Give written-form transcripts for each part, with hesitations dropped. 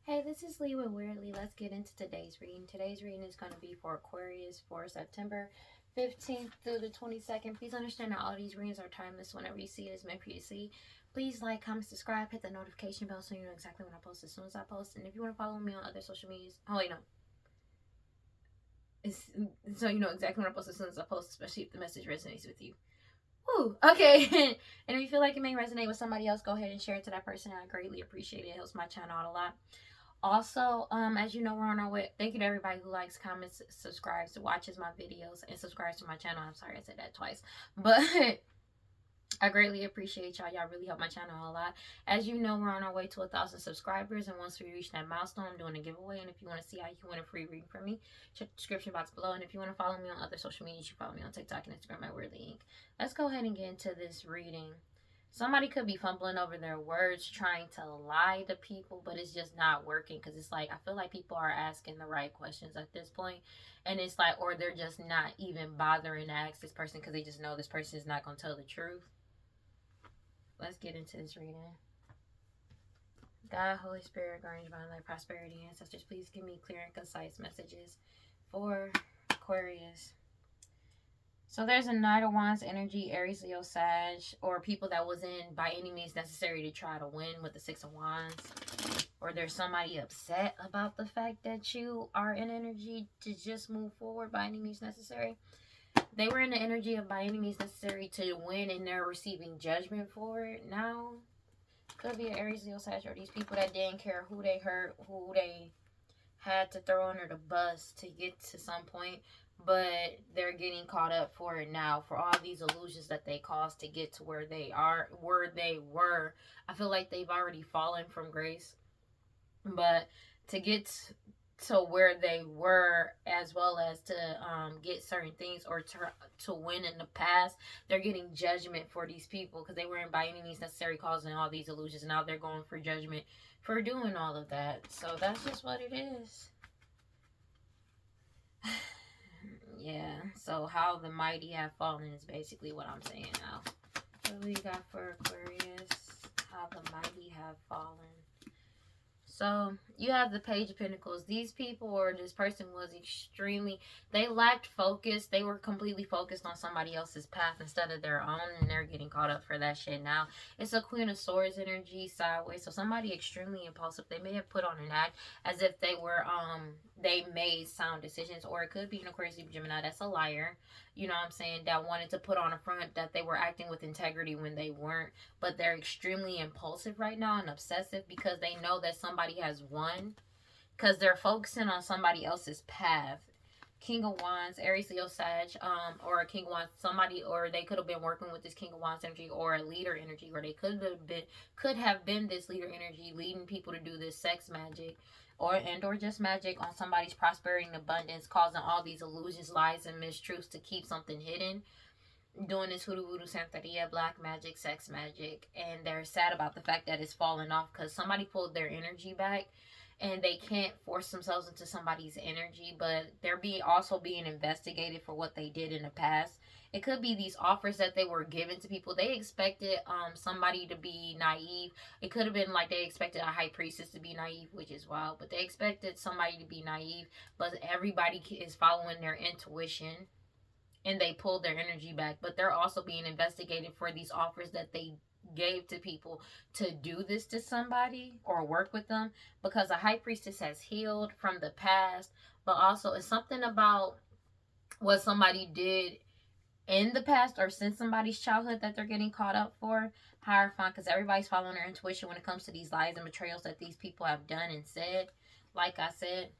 Hey, this is Lee with WeirdLee. Let's get into today's reading. Today's reading is going to be for Aquarius for September 15th through the 22nd. Please understand that all these readings are timeless. Whenever you see it, it's meant for you to see. Please like, comment, subscribe, hit the notification bell so you know exactly when I post as soon as I post. And if you want to follow me on other social medias, oh wait, no. It's, so you know exactly when I post as soon as I post, especially if the message resonates with you. Woo, okay. And if you feel like it may resonate with somebody else, go ahead and share it to that person. I greatly appreciate it. It helps my channel out a lot. Also, as you know, we're on our way. Thank you to everybody who likes, comments, subscribes, watches my videos, and subscribes to my channel. I'm sorry I said that twice, but I greatly appreciate y'all. Y'all really help my channel a lot. As you know, we're on our way to 1,000 subscribers, and once we reach that milestone, I'm doing a giveaway. And if you want to see how you can win a free reading from me, check the description box below. And if you want to follow me on other social media, you follow me on TikTok and Instagram at WeirdLee Inc. Let's go ahead and get into this reading. Somebody could be fumbling over their words, trying to lie to people, but it's just not working because it's like I feel like people are asking the right questions at this point, and it's like, or they're just not even bothering to ask this person because they just know this person is not going to tell the truth. Let's get into this reading. God, Holy Spirit, Guardian, Divine Light, Prosperity, Ancestors, please give me clear and concise messages for Aquarius. So there's a Knight of Wands energy, Aries, Leo, Sag, or people that wasn't by any means necessary to try to win with the Six of Wands. Or there's somebody upset about the fact that you are in energy to just move forward by any means necessary. They were in the energy of by any means necessary to win, and they're receiving judgment for it now. Could be an Aries, Leo, Sag, or these people that didn't care who they hurt, who they had to throw under the bus to get to some point, but they're getting caught up for it now, for all these illusions that they caused to get to where they are, where they were. I feel like they've already fallen from grace, but to get to where they were, as well as to get certain things, or to win in the past, they're getting judgment for these people because they weren't by any means necessary causing all these illusions. Now they're going for judgment for doing all of that. So that's just what it is. Yeah, so how the mighty have fallen is basically what I'm saying now. What do we got for Aquarius? How the mighty have fallen. So you have the Page of Pentacles. These people, or this person, was extremely, they lacked focus. They were completely focused on somebody else's path instead of their own, and they're getting caught up for that shit now. It's a Queen of Swords energy sideways. So somebody extremely impulsive. They may have put on an act as if they were they made sound decisions, or it could be an Aquarius, Libra, Gemini that's a liar. You know what I'm saying? That wanted to put on a front that they were acting with integrity when they weren't. But they're extremely impulsive right now and obsessive because they know that somebody has won. Because they're focusing on somebody else's path. King of Wands, Aries, Leo, Sag, or a King of Wands, somebody, or they could have been working with this King of Wands energy, or a leader energy, or they could have been this leader energy, leading people to do this sex magic, or just magic on somebody's prosperity and abundance, causing all these illusions, lies, and mistruths to keep something hidden. Doing this hoodoo voodoo santeria, black magic, sex magic, and they're sad about the fact that it's falling off because somebody pulled their energy back, and they can't force themselves into somebody's energy, but they're also being investigated for what they did in the past. It could be these offers that they were given to people. They expected somebody to be naive. It could have been like they expected a high priestess to be naive, which is wild, but they expected somebody to be naive, but everybody is following their intuition, and they pulled their energy back. But they're also being investigated for these offers that they gave to people to do this to somebody or work with them, because a high priestess has healed from the past, but also it's something about what somebody did in the past or since somebody's childhood that they're getting caught up for. Hierophant, because everybody's following their intuition when it comes to these lies and betrayals that these people have done and said. Like I said,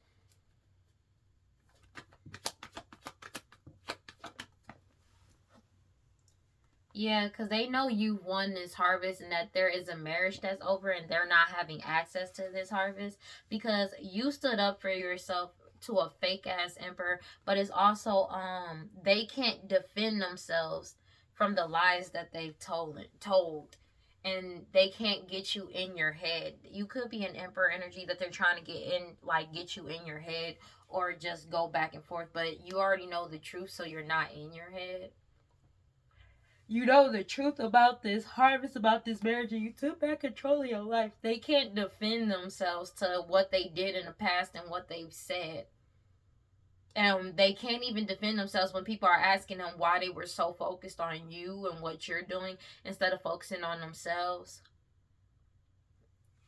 yeah, because they know you've won this harvest and that there is a marriage that's over and they're not having access to this harvest because you stood up for yourself to a fake ass emperor. But it's also they can't defend themselves from the lies that they've told, and they can't get you in your head. You could be an emperor energy that they're trying to get you in your head, or just go back and forth, but you already know the truth, so you're not in your head. You know the truth about this harvest, about this marriage, and you took back control of your life. They can't defend themselves to what they did in the past and what they've said. They can't even defend themselves when people are asking them why they were so focused on you and what you're doing instead of focusing on themselves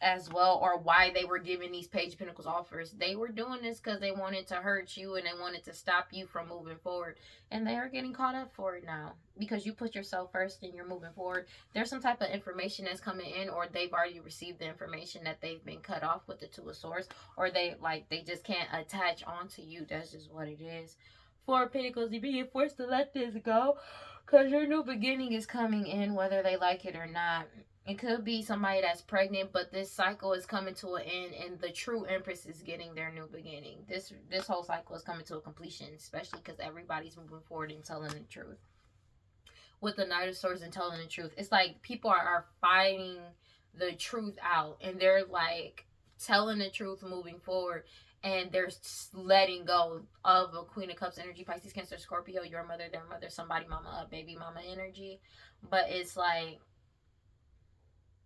as well, or why they were giving these Page of Pentacles offers. They were doing this because they wanted to hurt you and they wanted to stop you from moving forward, and they are getting caught up for it now because you put yourself first and you're moving forward. There's some type of information that's coming in, or they've already received the information that they've been cut off with the Two of Swords, or they just can't attach onto you. That's just what it is. Four of Pentacles, you're being forced to let this go because your new beginning is coming in, whether they like it or not. It could be somebody that's pregnant, but this cycle is coming to an end, and the true Empress is getting their new beginning. This whole cycle is coming to a completion, especially because everybody's moving forward and telling the truth. With the Knight of Swords and telling the truth, it's like people are fighting the truth out, and they're like telling the truth moving forward, and they're letting go of a Queen of Cups energy, Pisces, Cancer, Scorpio, your mother, their mother, somebody mama, a baby mama energy. But it's like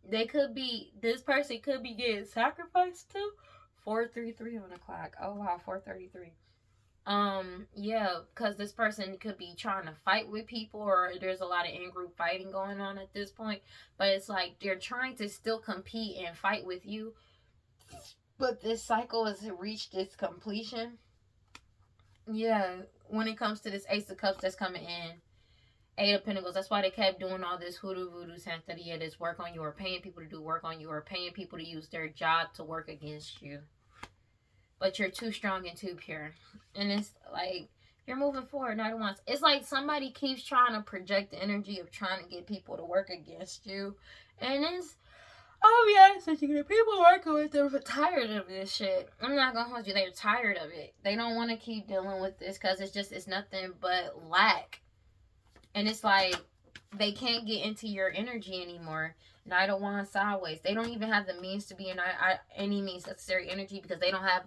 this person could be getting sacrificed to. 433 on the clock. Oh wow, 433. Yeah, because this person could be trying to fight with people, or there's a lot of in-group fighting going on at this point. But it's like they're trying to still compete and fight with you, but this cycle has reached its completion. Yeah, when it comes to this Ace of Cups that's coming in, Eight of Pentacles. That's why they kept doing all this hoodoo, voodoo, santeria, this work on you, or paying people to do work on you, or paying people to use their job to work against you. But you're too strong and too pure. And it's like, you're moving forward, not once. It's like somebody keeps trying to project the energy of trying to get people to work against you. And it's, I'll be honest with you, the people working with them are tired of this shit. I'm not gonna hold you, they're tired of it. They don't want to keep dealing with this because it's nothing but lack. And it's like they can't get into your energy anymore. Knight of Wands sideways. They don't even have the means to be in any means necessary energy because they don't have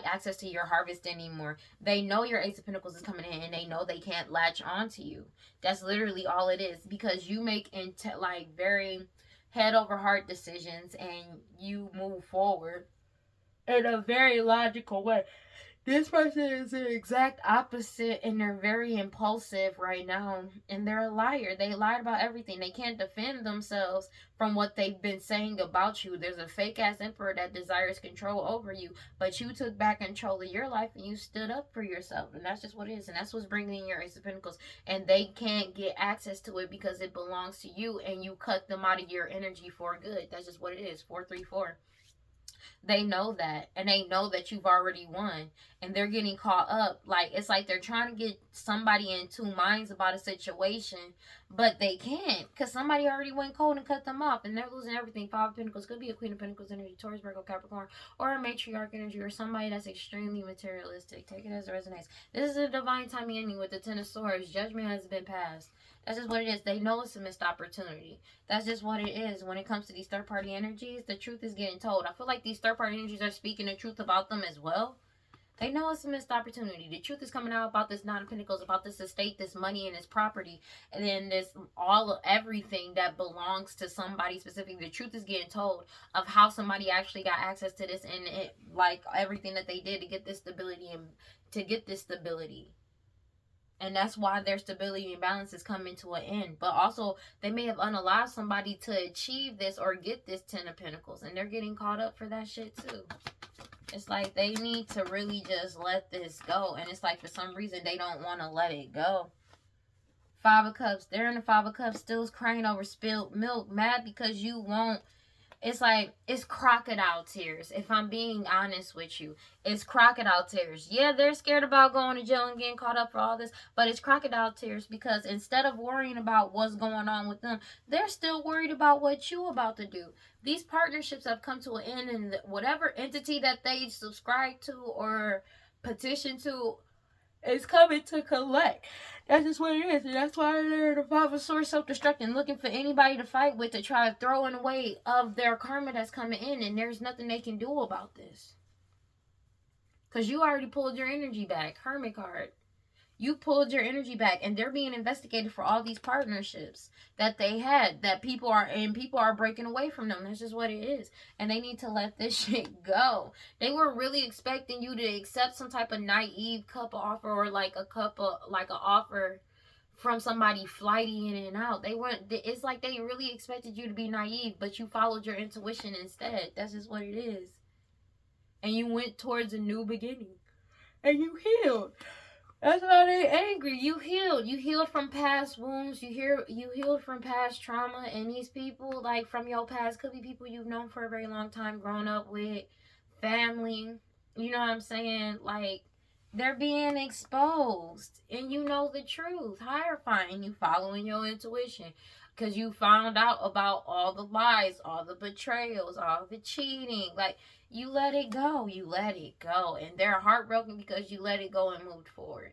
access to your harvest anymore. They know your Ace of Pentacles is coming in, and they know they can't latch onto you. That's literally all it is, because you make very head over heart decisions and you move forward in a very logical way. This person is the exact opposite, and they're very impulsive right now, and they're a liar. They lied about everything. They can't defend themselves from what they've been saying about you. There's a fake-ass emperor that desires control over you, but you took back control of your life, and you stood up for yourself, and that's just what it is, and that's what's bringing in your Ace of Pentacles, and they can't get access to it because it belongs to you, and you cut them out of your energy for good. That's just what it is. 434. They know that, and they know that you've already won, and they're getting caught up. It's like they're trying to get somebody in two minds about a situation, but they can't because somebody already went cold and cut them off, and they're losing everything. Five of Pentacles could be a Queen of Pentacles energy, Taurus, Virgo, Capricorn, or a matriarch energy, or somebody that's extremely materialistic. Take it as it resonates. This is a divine timing ending with the Ten of Swords. Judgment has been passed. That's just what it is. They know it's a missed opportunity. That's just what it is. When it comes to these third-party energies, the truth is getting told. I feel like these third-party energies are speaking the truth about them as well. They know it's a missed opportunity. The truth is coming out about this Nine of Pentacles, about this estate, this money, and this property, and then everything that belongs to somebody specifically. The truth is getting told of how somebody actually got access to this, and everything that they did to get this stability. And that's why their stability and balance is coming to an end. But also, they may have unallowed somebody to achieve this or get this Ten of Pentacles, and they're getting caught up for that shit too. It's like they need to really just let this go. And it's like for some reason they don't want to let it go. Five of Cups. They're in the Five of Cups, still crying over spilled milk. Mad because you won't. It's like, it's crocodile tears. If I'm being honest with you, it's crocodile tears. Yeah, they're scared about going to jail and getting caught up for all this, but it's crocodile tears because instead of worrying about what's going on with them, they're still worried about what you about to do. These partnerships have come to an end, and whatever entity that they subscribe to or petition to is coming to collect. That's just what it is, and that's why they're the Five of Swords, self-destructing, looking for anybody to fight with to try to throw in the way of their karma that's coming in, and there's nothing they can do about this. Because you already pulled your energy back. Hermit card. You pulled your energy back, and they're being investigated for all these partnerships that they had, that people are breaking away from them. That's just what it is. And they need to let this shit go. They were really expecting you to accept some type of naive couple offer, or like a couple, like an offer from somebody flighty in and out. They weren't. It's like they really expected you to be naive, but you followed your intuition instead. That's just what it is. And you went towards a new beginning, and you healed. That's why they angry. You healed. You healed from past wounds. You healed from past trauma. And these people, like, from your past, could be people you've known for a very long time, grown up with, family. You know what I'm saying? Like, they're being exposed. And you know the truth. Hierophant. You following your intuition. Because you found out about all the lies, all the betrayals, all the cheating. Like, you let it go. You let it go. And they're heartbroken because you let it go and moved forward.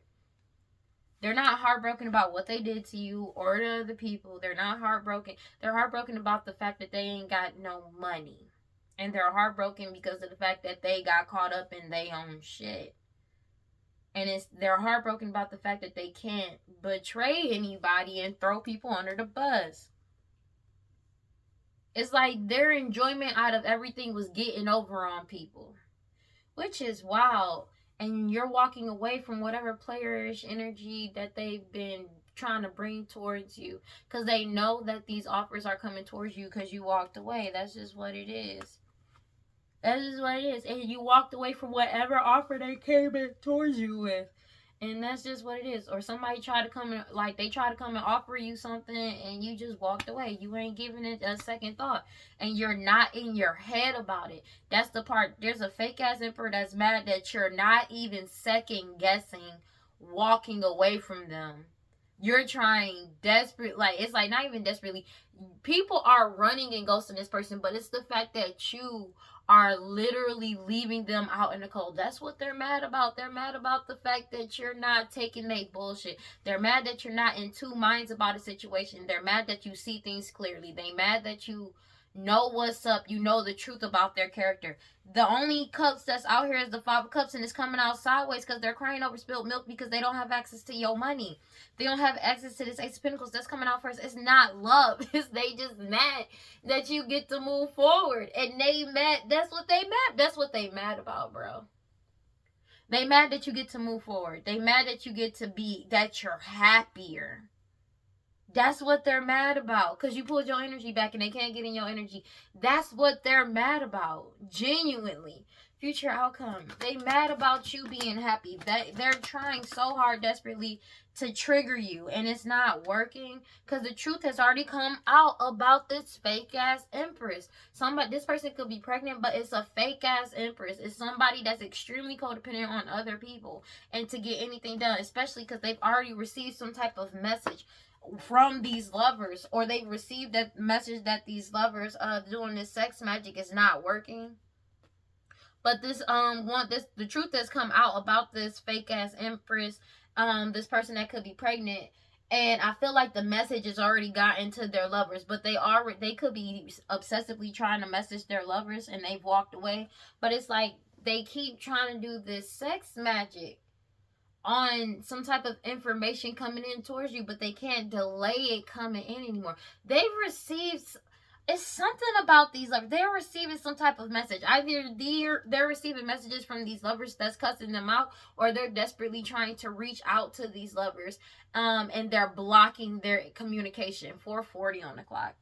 They're not heartbroken about what they did to you or to other people. They're not heartbroken. They're heartbroken about the fact that they ain't got no money. And they're heartbroken because of the fact that they got caught up in their own shit. And they're heartbroken about the fact that they can't betray anybody and throw people under the bus. It's like their enjoyment out of everything was getting over on people, which is wild. And you're walking away from whatever playerish energy that they've been trying to bring towards you, because they know that these offers are coming towards you because you walked away. That's just what it is. That is what it is. And you walked away from whatever offer they came in towards you with. And that's just what it is. Or somebody tried to come in, like, they tried to come and offer you something and you just walked away. You ain't giving it a second thought. And you're not in your head about it. That's the part. There's a fake ass emperor that's mad that you're not even second guessing walking away from them. You're trying desperate, like, it's like not even desperately. People are running and ghosting this person, but it's the fact that you are literally leaving them out in the cold. That's what they're mad about. They're mad about the fact that you're not taking their bullshit. They're mad that you're not in two minds about a situation. They're mad that you see things clearly. They mad that you know what's up. You know the truth about their character. The only cups that's out here is the 5 of Cups, and it's coming out sideways because they're crying over spilled milk because they don't have access to your money. They don't have access to this Ace of Pentacles that's coming out first. It's not love. It's they just mad that you get to move forward. And they mad. That's what they mad. That's what they mad about, bro. They mad that you get to move forward. They mad that you get to be, that you're happier. That's what they're mad about. Because you pulled your energy back and they can't get in your energy. That's what they're mad about. Genuinely. Future outcome. They mad about you being happy. They're trying so hard desperately to trigger you. And it's not working. Because the truth has already come out about this fake ass empress. This person could be pregnant, but it's a fake ass empress. It's somebody that's extremely codependent on other people. And to get anything done. Especially because they've already received some type of message from these lovers, or they've received that message that these lovers doing this sex magic is not working. But this the truth has come out about this fake ass empress, this person that could be pregnant, and I feel like the message has already gotten to their lovers, but they could be obsessively trying to message their lovers and they've walked away. But it's like they keep trying to do this sex magic on some type of information coming in towards you, but they can't delay it coming in anymore. They've received, it's something about these lovers. They're receiving some type of message. Either they're receiving messages from these lovers that's cussing them out, or they're desperately trying to reach out to these lovers, and they're blocking their communication. 4:40 on the clock.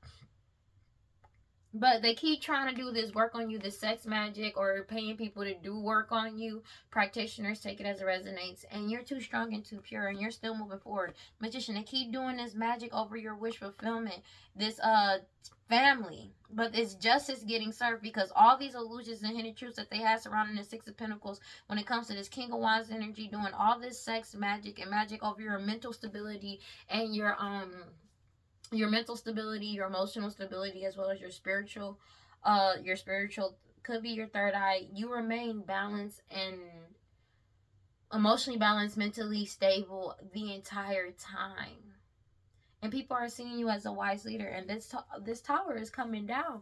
But they keep trying to do this work on you, this sex magic, or paying people to do work on you. Practitioners, take it as it resonates. And you're too strong and too pure, and you're still moving forward. Magician, they keep doing this magic over your wish fulfillment. This family. But it's justice getting served, because all these illusions and hidden truths that they have surrounding the 6 of Pentacles, when it comes to this King of Wands energy, doing all this sex magic and magic over your mental stability and your mental stability, your emotional stability, as well as your spiritual could be your third eye. You remain balanced and emotionally balanced, mentally stable the entire time. And people are seeing you as a wise leader, and this tower is coming down.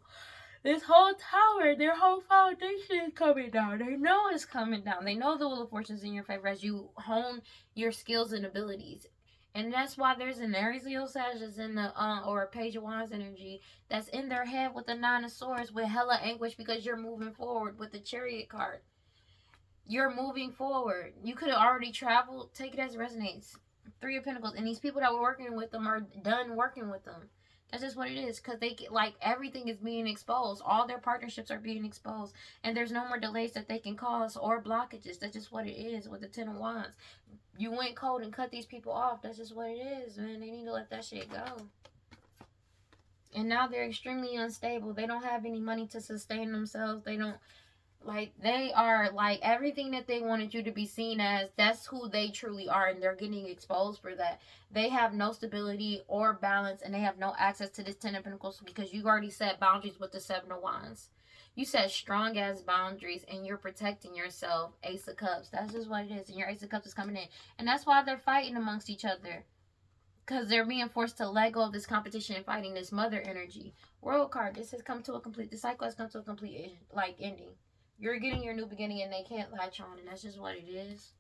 This whole tower, their whole foundation is coming down. They know it's coming down. They know the Wheel of Fortune's in your favor as you hone your skills and abilities. And that's why there's an Aries Leo Sag that's in the or a Page of Wands energy that's in their head with the Nine of Swords with hella anguish because you're moving forward with the Chariot card. You're moving forward. You could have already traveled. Take it as it resonates. Three of Pentacles. And these people that were working with them are done working with them. That's just what it is. Because they get, like, everything is being exposed. All their partnerships are being exposed. And there's no more delays that they can cause or blockages. That's just what it is with the Ten of Wands. You went cold and cut these people off. That's just what it is, man. They need to let that shit go. And now they're extremely unstable. They don't have any money to sustain themselves. They don't... Like, they are, like, everything that they wanted you to be seen as, that's who they truly are, and they're getting exposed for that. They have no stability or balance, and they have no access to this Ten of Pentacles because you already set boundaries with the Seven of Wands. You set strong-ass boundaries, and you're protecting yourself. Ace of Cups. That's just what it is, and your Ace of Cups is coming in. And that's why they're fighting amongst each other. Because they're being forced to let go of this competition and fighting this mother energy. World card. This has come to a complete... The cycle has come to a complete, like, ending. You're getting your new beginning and they can't latch on, and that's just what it is.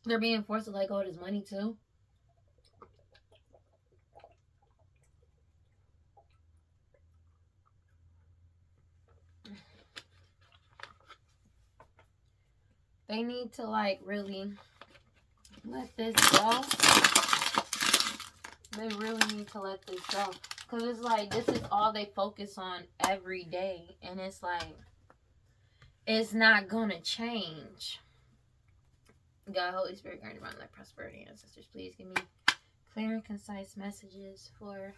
They're being forced to let go of this money too. They need to, like, really let this go. They really need to let this go. Because it's like, this is all they focus on every day. And it's like, it's not going to change. God, Holy Spirit, guide divine light, prosperity, ancestors, please give me clear and concise messages for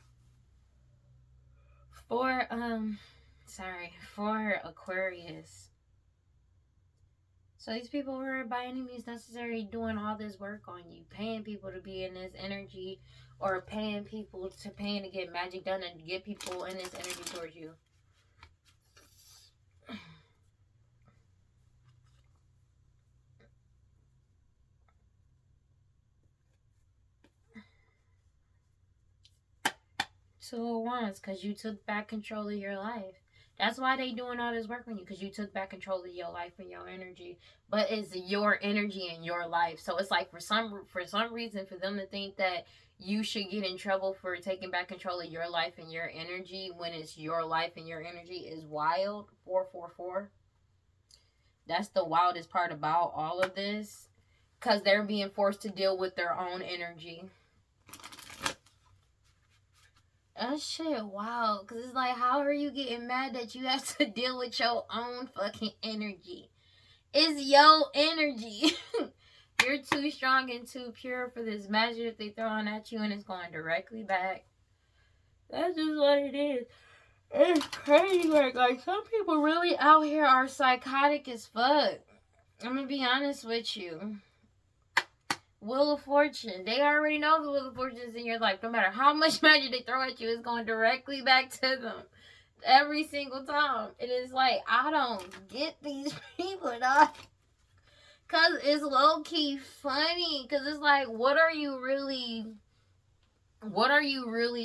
Aquarius. So these people were by any means necessary doing all this work on you, paying people to be in this energy, or paying to get magic done and get people in this energy towards you. Two of Wands, because you took back control of your life. That's why they doing all this work on you, because you took back control of your life and your energy. But it's your energy and your life. So it's like for some reason, for them to think that you should get in trouble for taking back control of your life and your energy when it's your life and your energy is wild. 444. That's the wildest part about all of this. Because they're being forced to deal with their own energy. That shit wild. Because it's like, how are you getting mad that you have to deal with your own fucking energy? It's your energy. You're too strong and too pure for this magic that they throwing at you, and it's going directly back. That's just what it is. It's crazy work. Like, some people really out here are psychotic as fuck. I'm gonna be honest with you. Wheel of Fortune. They already know the Wheel of Fortune is in your life. No matter how much magic they throw at you, it's going directly back to them. Every single time. It is like, I don't get these people, dog. Because it's low-key funny. Because it's like, what are you really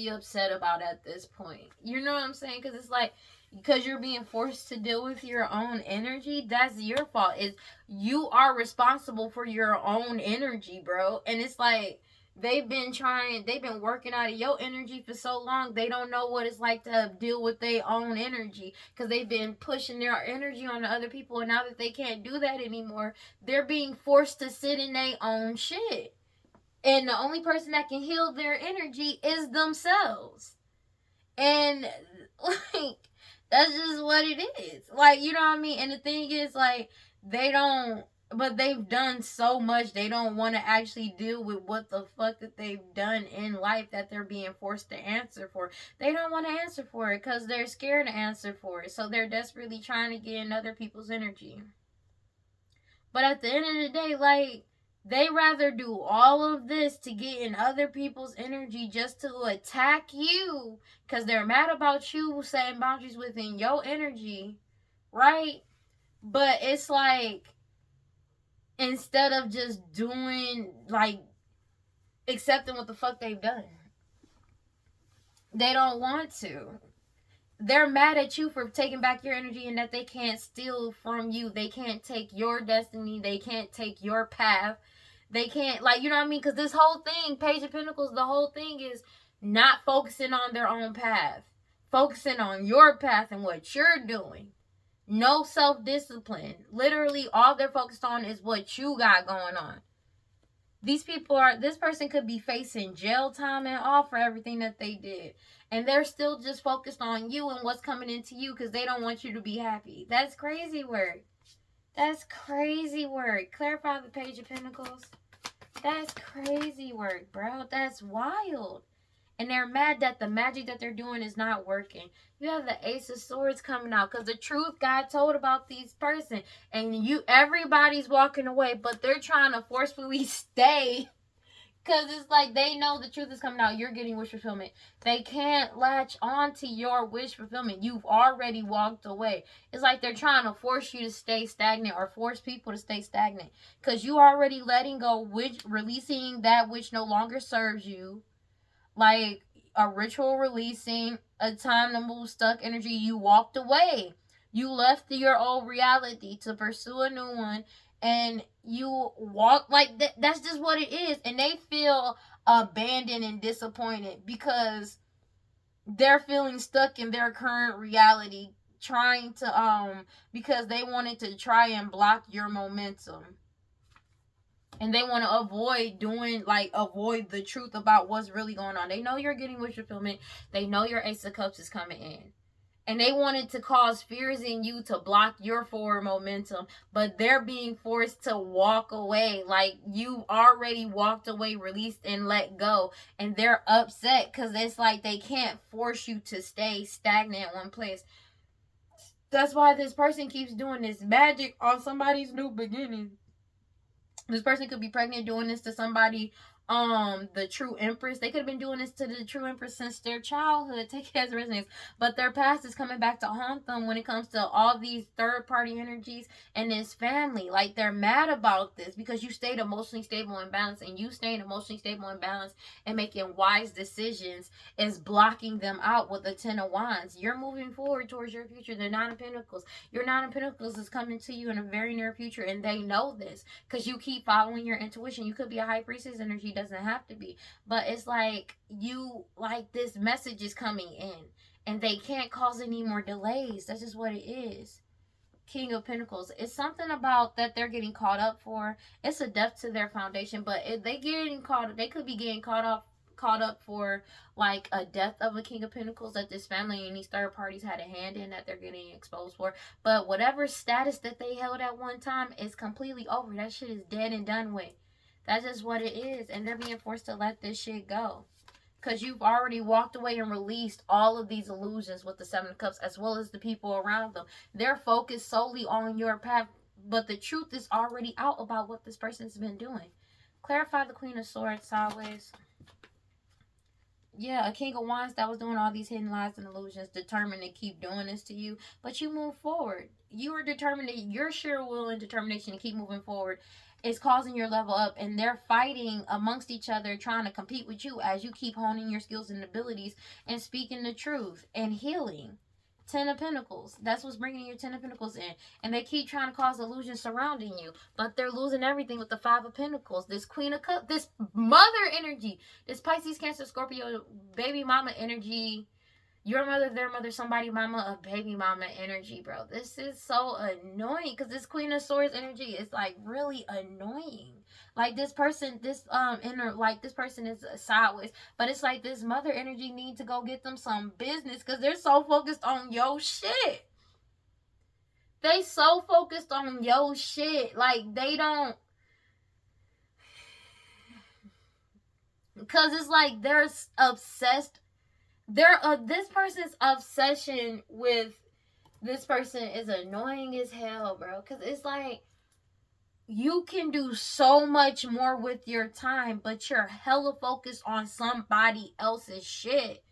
upset about at this point? You know what I'm saying? Because it's like, because you're being forced to deal with your own energy, that's your fault. You are responsible for your own energy, bro. And it's like, they've been working out of your energy for so long, they don't know what it's like to deal with their own energy, because they've been pushing their energy on to other people, and now that they can't do that anymore, they're being forced to sit in their own shit. And the only person that can heal their energy is themselves. And, like, that's just what it is. Like, you know what I mean? And the thing is, like, but they've done so much, they don't want to actually deal with what the fuck that they've done in life that they're being forced to answer for. They don't want to answer for it because they're scared to answer for it. So they're desperately trying to get in other people's energy. But at the end of the day, like, they rather do all of this to get in other people's energy just to attack you because they're mad about you setting boundaries within your energy, right? But it's like, instead of just doing, like, accepting what the fuck they've done. They don't want to. They're mad at you for taking back your energy and that they can't steal from you. They can't take your destiny. They can't take your path. They can't, like, you know what I mean? Because this whole thing, Page of Pentacles, the whole thing is not focusing on their own path. Focusing on your path and what you're doing. No self-discipline. Literally, all they're focused on is what you got going on. This person could be facing jail time and all for everything that they did. And they're still just focused on you and what's coming into you because they don't want you to be happy. That's crazy work. That's crazy work. Clarify the Page of Pentacles. That's crazy work, bro. That's wild. And they're mad that the magic that they're doing is not working. You have the Ace of Swords coming out because the truth God told about these person. And everybody's walking away, but they're trying to forcefully stay. Because it's like they know the truth is coming out. You're getting wish fulfillment. They can't latch on to your wish fulfillment. You've already walked away. It's like they're trying to force you to stay stagnant or force people to stay stagnant. Because you already letting go, releasing that which no longer serves you. Like a ritual releasing, a time to move stuck energy. You walked away. You left your old reality to pursue a new one. And you walk like that's just what it is. And they feel abandoned and disappointed because they're feeling stuck in their current reality, trying to because they wanted to try and block your momentum. And they want to avoid the truth about what's really going on. They know you're getting wish fulfillment. They know your Ace of Cups is coming in. And they wanted to cause fears in you to block your forward momentum. But they're being forced to walk away. Like, you've already walked away, released, and let go. And they're upset because it's like they can't force you to stay stagnant in one place. That's why this person keeps doing this magic on somebody's new beginning. This person could be pregnant doing this to somebody, the true empress. They could have been doing this to the true empress since their childhood. Take it as resonance. But their past is coming back to haunt them when it comes to all these third-party energies and this family. Like, they're mad about this because you stayed emotionally stable and balanced, and you staying emotionally stable and balanced and making wise decisions is blocking them out with the Ten of Wands. You're moving forward towards your future. The Nine of Pentacles. Your Nine of Pentacles is coming to you in a very near future, and they know this because you keep following your intuition. You could be a High Priestess energy, doesn't have to be, but it's like this message is coming in and they can't cause any more delays. That's just what it is. King of Pentacles. It's something about that they're getting caught up for. It's a death to their foundation, but if they could be getting caught up for like a death of a King of Pentacles that this family and these third parties had a hand in, that they're getting exposed for. But whatever status that they held at one time is completely over. That shit is dead and done with. That's just what it is. And they're being forced to let this shit go. Because you've already walked away and released all of these illusions with the Seven of Cups, as well as the people around them. They're focused solely on your path, but the truth is already out about what this person's been doing. Clarify the Queen of Swords sideways. Yeah, a King of Wands that was doing all these hidden lies and illusions, determined to keep doing this to you. But you move forward. You are determined, your sheer will and determination to keep moving forward is causing your level up, and they're fighting amongst each other, trying to compete with you as you keep honing your skills and abilities and speaking the truth and healing. Ten of Pentacles. That's what's bringing your Ten of Pentacles in. And they keep trying to cause illusions surrounding you, but they're losing everything with the Five of Pentacles. This Queen of Cups, this mother energy, this Pisces, Cancer, Scorpio, baby mama energy. Your mother, their mother, somebody mama, a baby mama energy, bro. This is so annoying because this Queen of Swords energy is like really annoying. Like this person, this person is sideways, but it's like this mother energy need to go get them some business because they're so focused on your shit. They so focused on your shit, like they don't. Because it's like they're obsessed. This person's obsession with this person is annoying as hell, bro. Because it's like, you can do so much more with your time, but you're hella focused on somebody else's shit.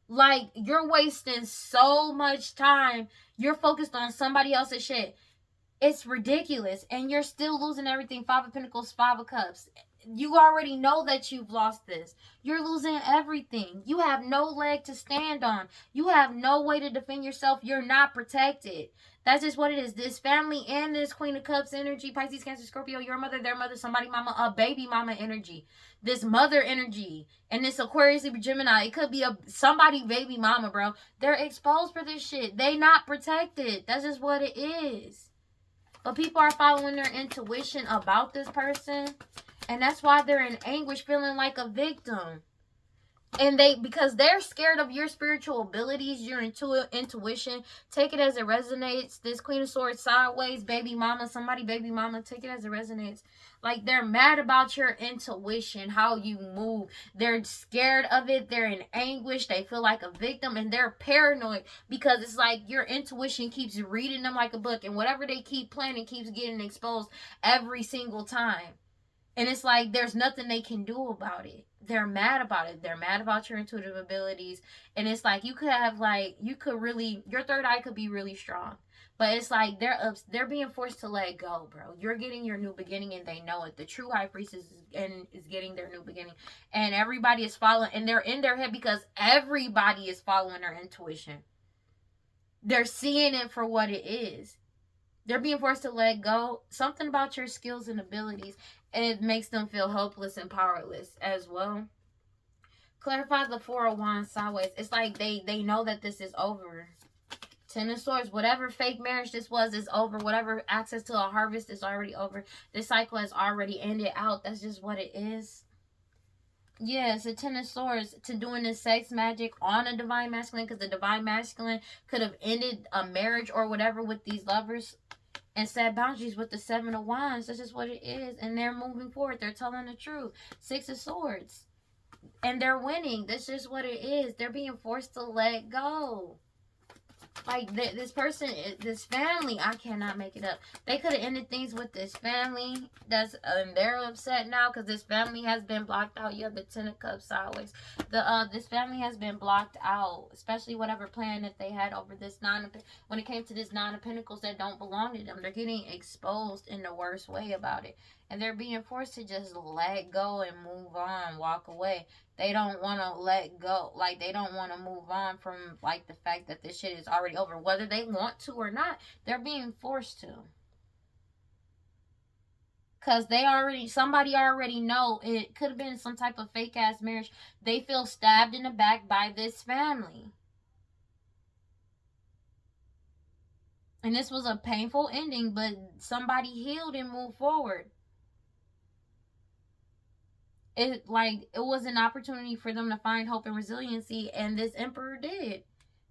Like, you're wasting so much time. You're focused on somebody else's shit. It's ridiculous. And you're still losing everything. Five of Pentacles, Five of Cups. you already know that you've lost this. You're losing everything. You have no leg to stand on. You have no way to defend yourself. You're not protected. That's just what it is. This family and this Queen of Cups energy, Pisces, Cancer, Scorpio, your mother, their mother, somebody mama, a baby mama energy. This mother energy and this Aquarius, Libra, Gemini, it could be somebody baby mama, bro. They're exposed for this shit. They not protected. That's just what it is. But people are following their intuition about this person. And that's why they're in anguish, feeling like a victim. And because they're scared of your spiritual abilities, your intuition. Take it as it resonates. This Queen of Swords sideways, baby mama, somebody baby mama, take it as it resonates. Like, they're mad about your intuition, how you move. They're scared of it. They're in anguish. They feel like a victim, and they're paranoid because it's like your intuition keeps reading them like a book, and whatever they keep planning keeps getting exposed every single time. And it's like there's nothing they can do about it. They're mad about it. They're mad about your intuitive abilities. And it's like your third eye could be really strong. But it's like they're being forced to let go, bro. You're getting your new beginning, and they know it. The true high priestess is getting their new beginning. And everybody is following, and they're in their head because everybody is following their intuition. They're seeing it for what it is. They're being forced to let go. Something about your skills and abilities, and it makes them feel hopeless and powerless as well. Clarify the Four of Wands sideways. It's like they know that this is over. Ten of Swords, whatever fake marriage this was is over. Whatever access to a harvest is already over. This cycle has already ended out. That's just what it is. Yeah, it's a Ten of Swords to doing this sex magic on a divine masculine, because the divine masculine could have ended a marriage or whatever with these lovers and set boundaries with the Seven of Wands. That's just what it is. And they're moving forward. They're telling the truth. Six of Swords. And they're winning. That's just what it is. They're being forced to let go. Like, this person, this family, I cannot make it up. They could have ended things with this family. They're upset now because this family has been blocked out. You have the Ten of Cups sideways. This family has been blocked out, especially whatever plan that they had over this when it came to this Nine of Pentacles that don't belong to them. They're getting exposed in the worst way about it. And they're being forced to just let go and move on, walk away. They don't want to let go. Like, they don't want to move on from, like, the fact that this shit is already over. Whether they want to or not, they're being forced to. Because somebody already know it could have been some type of fake-ass marriage. They feel stabbed in the back by this family. And this was a painful ending, but somebody healed and moved forward. It was an opportunity for them to find hope and resiliency, and this emperor did.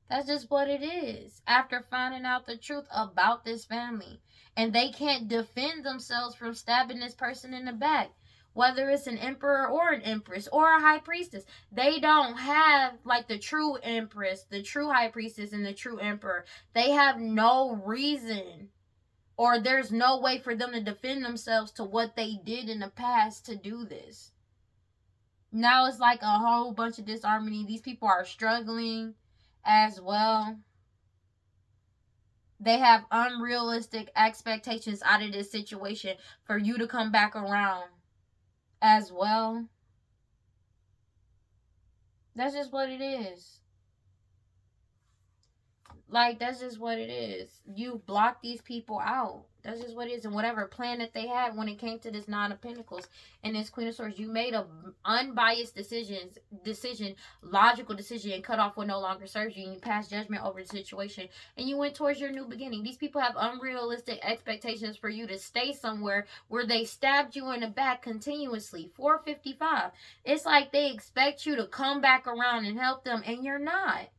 That's just what it is. After finding out the truth about this family, and they can't defend themselves from stabbing this person in the back, whether it's an emperor or an empress or a high priestess. They don't have, like, the true empress, the true high priestess, and the true emperor. They have no reason, or there's no way for them to defend themselves to what they did in the past to do this. Now it's like a whole bunch of disharmony. These people are struggling as well. They have unrealistic expectations out of this situation for you to come back around as well. That's just what it is. Like, that's just what it is. You block these people out. That's just what it is. And whatever plan that they had when it came to this Nine of Pentacles and this Queen of Swords, you made a unbiased decision, logical decision, and cut off what no longer serves you. And you passed judgment over the situation. And you went towards your new beginning. These people have unrealistic expectations for you to stay somewhere where they stabbed you in the back continuously. 455. It's like they expect you to come back around and help them, and you're not.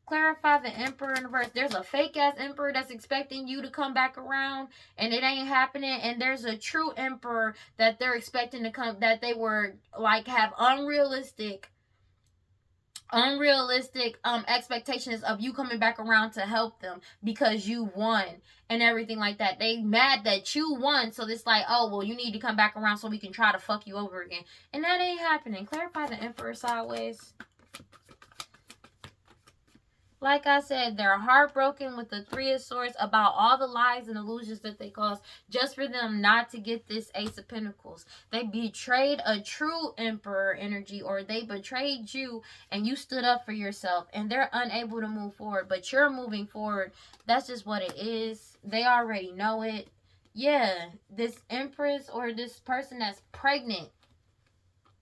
Clarify the Emperor in reverse. There's a fake ass Emperor that's expecting you to come back around, and it ain't happening. And there's a true Emperor that they're expecting to come, that they were like have unrealistic expectations of you coming back around to help them because you won and everything like that. They mad that you won, so it's like, oh well, you need to come back around so we can try to fuck you over again, and that ain't happening. Clarify the Emperor sideways. Like I said, they're heartbroken with the Three of Swords about all the lies and illusions that they caused just for them not to get this Ace of Pentacles. They betrayed a true Emperor energy, or they betrayed you and you stood up for yourself and they're unable to move forward, but you're moving forward. That's just what it is. They already know it. Yeah, this Empress or this person that's pregnant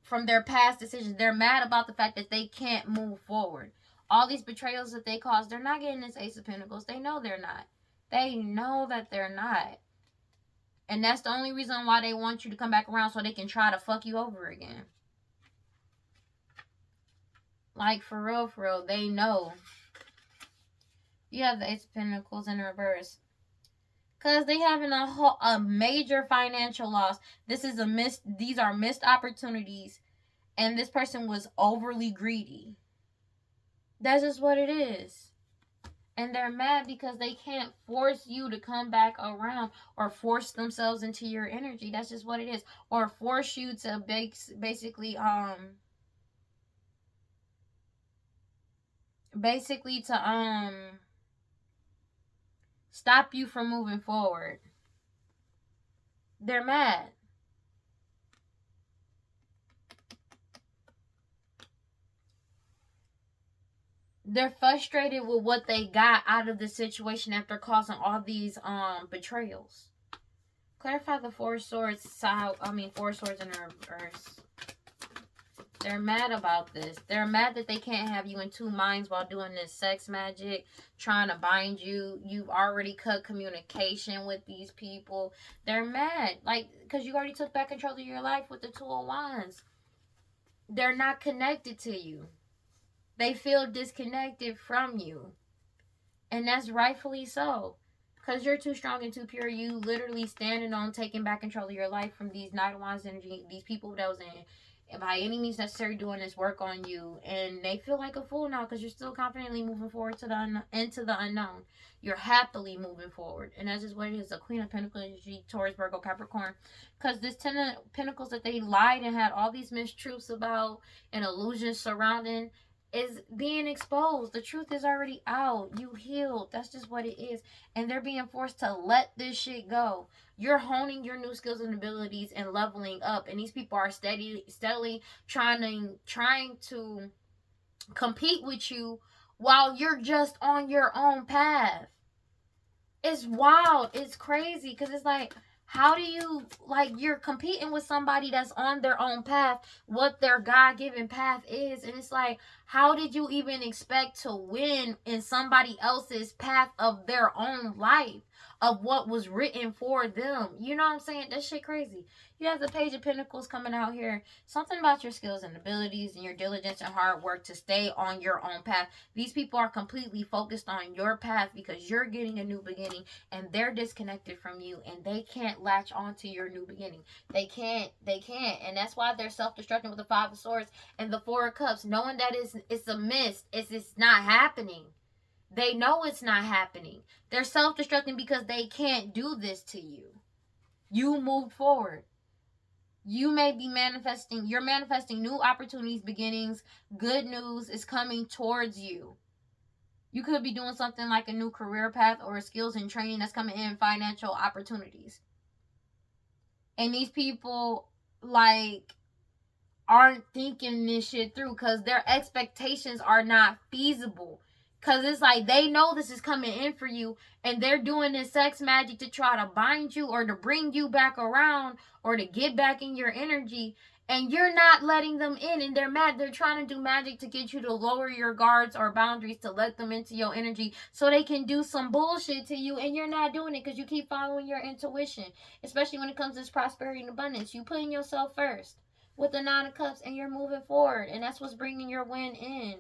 from their past decisions, they're mad about the fact that they can't move forward. All these betrayals that they caused, they're not getting this Ace of Pentacles. They know they're not. They know that they're not. And that's the only reason why they want you to come back around, so they can try to fuck you over again. Like, for real, they know. You have the Ace of Pentacles in reverse. Because they having a major financial loss. These are missed opportunities. And this person was overly greedy. That's just what it is. And they're mad because they can't force you to come back around or force themselves into your energy. That's just what it is. Or force you to basically stop you from moving forward. They're mad. They're frustrated with what they got out of the situation after causing all these betrayals. Clarify the Four Swords Four Swords in reverse. They're mad about this. They're mad that they can't have you in two minds while doing this sex magic, trying to bind you. You've already cut communication with these people. They're mad, like, because you already took back control of your life with the Two of Wands. They're not connected to you. They feel disconnected from you. And that's rightfully so. Because you're too strong and too pure. You literally standing on taking back control of your life from these Knight of Wands energy. These people that was by any means necessary doing this work on you. And they feel like a fool now because you're still confidently moving forward to into the unknown. You're happily moving forward. And that's just what it is. The Queen of Pentacles energy, Taurus, Virgo, Capricorn. Because this Ten of Pentacles that they lied and had all these mistruths about and illusions surrounding is being exposed. The truth is already out. You healed. That's just what it is. And they're being forced to let this shit go. You're honing your new skills and abilities and leveling up. And these people are steadily trying to compete with you while you're just on your own path. It's wild. It's crazy. Because it's like, how do you, like, you're competing with somebody that's on their own path, what their God-given path is. And it's like, how did you even expect to win in somebody else's path of their own life, of what was written for them? You know what I'm saying? That shit crazy. You have the Page of Pentacles coming out here. Something about your skills and abilities and your diligence and hard work to stay on your own path. These people are completely focused on your path because you're getting a new beginning and they're disconnected from you and they can't latch on to your new beginning. They can't. And that's why they're self-destructing with the Five of Swords and the Four of Cups, knowing that it's a mist. It's not happening. They know it's not happening. They're self-destructing because they can't do this to you. You moved forward. You may be manifesting. You're manifesting new opportunities, beginnings. Good news is coming towards you. You could be doing something like a new career path or skills and training that's coming in, financial opportunities. And these people, like, aren't thinking this shit through because their expectations are not feasible. Because it's like they know this is coming in for you and they're doing this sex magic to try to bind you or to bring you back around or to get back in your energy. And you're not letting them in and they're mad. They're trying to do magic to get you to lower your guards or boundaries to let them into your energy so they can do some bullshit to you. And you're not doing it because you keep following your intuition. Especially when it comes to this prosperity and abundance. You putting yourself first with the Nine of Cups and you're moving forward. And that's what's bringing your win in.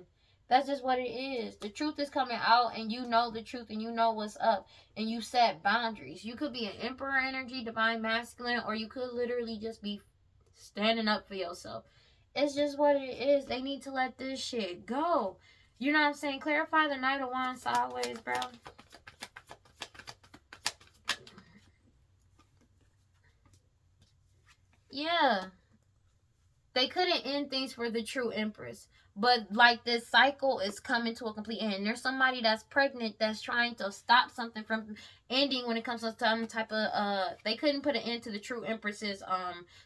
That's just what it is. The truth is coming out and you know the truth and you know what's up. And you set boundaries. You could be an Emperor energy, Divine Masculine, or you could literally just be standing up for yourself. It's just what it is. They need to let this shit go. You know what I'm saying? Clarify the Knight of Wands sideways, bro. Yeah. They couldn't end things for the true Empress. But like this cycle is coming to a complete end. There's somebody that's pregnant that's trying to stop something from ending when it comes to some type of they couldn't put an end to the true Empress's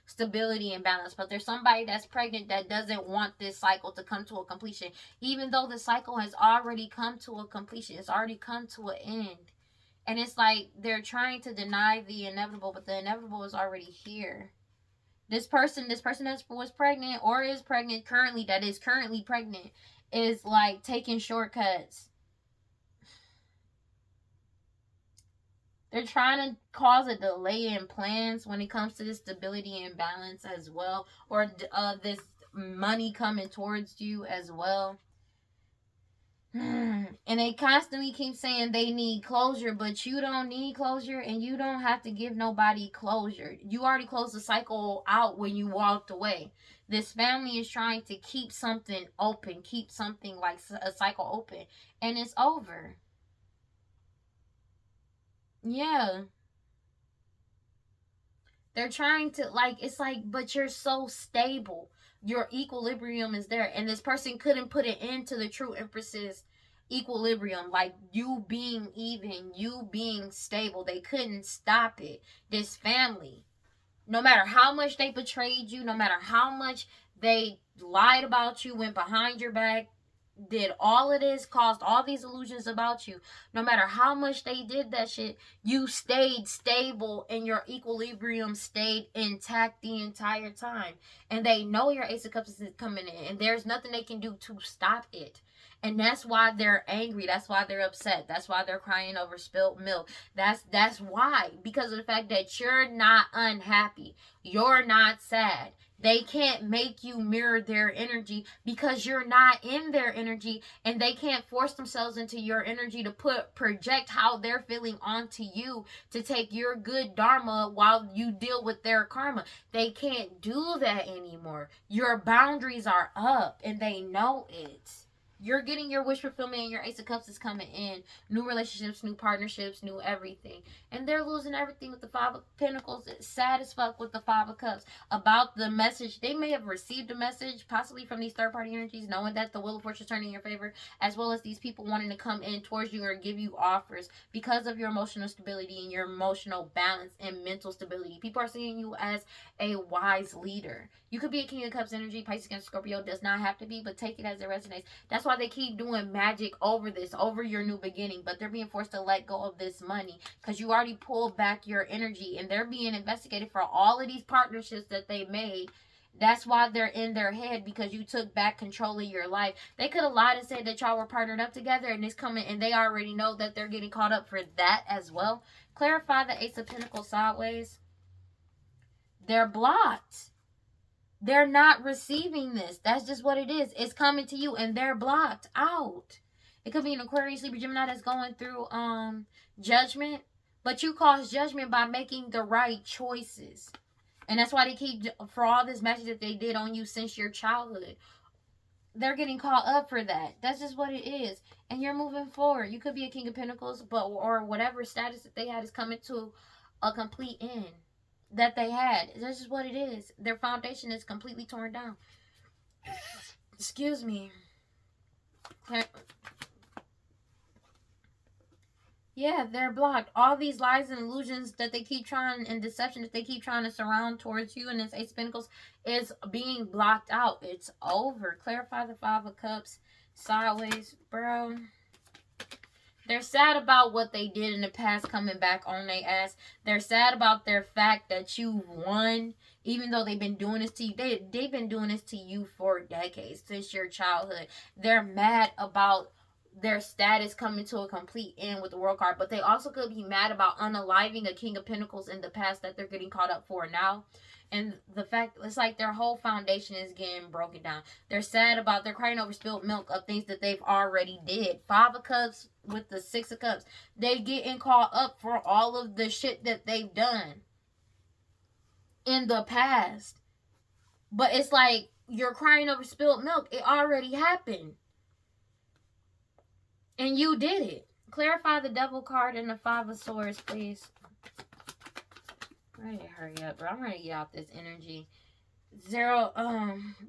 stability and balance. But there's somebody that's pregnant that doesn't want this cycle to come to a completion. Even though the cycle has already come to a completion. It's already come to an end. And it's like they're trying to deny the inevitable, but the inevitable is already here. This person that was pregnant or is pregnant currently, that is currently pregnant, is like taking shortcuts. They're trying to cause a delay in plans when it comes to this stability and balance as well, or this money coming towards you as well. And they constantly keep saying they need closure, but you don't need closure, and you don't have to give nobody closure. You already closed the cycle out when you walked away. This family is trying to keep something open, keep something like a cycle open, and it's over. Yeah. They're trying to, like, it's like, but you're so stable. Your equilibrium is there. And this person couldn't put an end to the true Empress's equilibrium. Like, you being even, you being stable. They couldn't stop it. This family, no matter how much they betrayed you, no matter how much they lied about you, went behind your back, did all of this, caused all these illusions about you, no matter how much they did that shit, you stayed stable and your equilibrium stayed intact the entire time. And they know your Ace of Cups is coming in, and there's nothing they can do to stop it. And that's why they're angry. That's why they're upset. That's why they're crying over spilt milk. That's why. Because of the fact that you're not unhappy. You're not sad. They can't make you mirror their energy because you're not in their energy, and they can't force themselves into your energy to project how they're feeling onto you to take your good dharma while you deal with their karma. They can't do that anymore. Your boundaries are up, and they know it. You're getting your wish fulfillment, and your Ace of Cups is coming in. New relationships, new partnerships, new everything. And they're losing everything with the Five of Pentacles. It's sad as fuck with the Five of Cups about the message. They may have received a message, possibly from these third-party energies, knowing that the Wheel of Fortune is turning in your favor, as well as these people wanting to come in towards you or give you offers because of your emotional stability and your emotional balance and mental stability. People are seeing you as a wise leader. You could be a King of Cups energy. Pisces and Scorpio does not have to be, but take it as it resonates. That's why they keep doing magic over this, over your new beginning, but they're being forced to let go of this money because you already pulled back your energy, and they're being investigated for all of these partnerships that they made. That's why they're in their head, because you took back control of your life. They could have lied and said that y'all were partnered up together, and it's coming, and they already know that they're getting caught up for that as well. Clarify the Ace of Pentacles sideways. They're blocked. They're not receiving this. That's just what it is. It's coming to you, and they're blocked out. It could be an Aquarius, Libra, Gemini that's going through judgment, but you cause judgment by making the right choices. And that's why they keep, for all this magic that they did on you since your childhood, they're getting caught up for that. That's just what it is. And you're moving forward. You could be a King of Pentacles, but or whatever status that they had is coming to a complete end that they had. That's just what it is. Their foundation is completely torn down. Excuse me. Yeah, they're blocked. All these lies and illusions that they keep trying, and deception that they keep trying to surround towards you in this Ace of Pentacles is being blocked out. It's over. Clarify the Five of Cups sideways, bro. They're sad about what they did in the past coming back on their ass. They're sad about their fact that you won, even though they've been doing this to you. They've been doing this to you for decades, since your childhood. They're mad about their status coming to a complete end with the World card, but they also could be mad about unaliving a King of Pentacles in the past that they're getting caught up for now. And the fact, it's like their whole foundation is getting broken down. They're sad about, they're crying over spilled milk of things that they've already did. Five of Cups with the Six of Cups. They getting caught up for all of the shit that they've done in the past. But it's like, you're crying over spilled milk. It already happened. And you did it. Clarify the Devil card and the Five of Swords, please. I'm ready to hurry up, bro. I'm ready to get out this energy. Zero,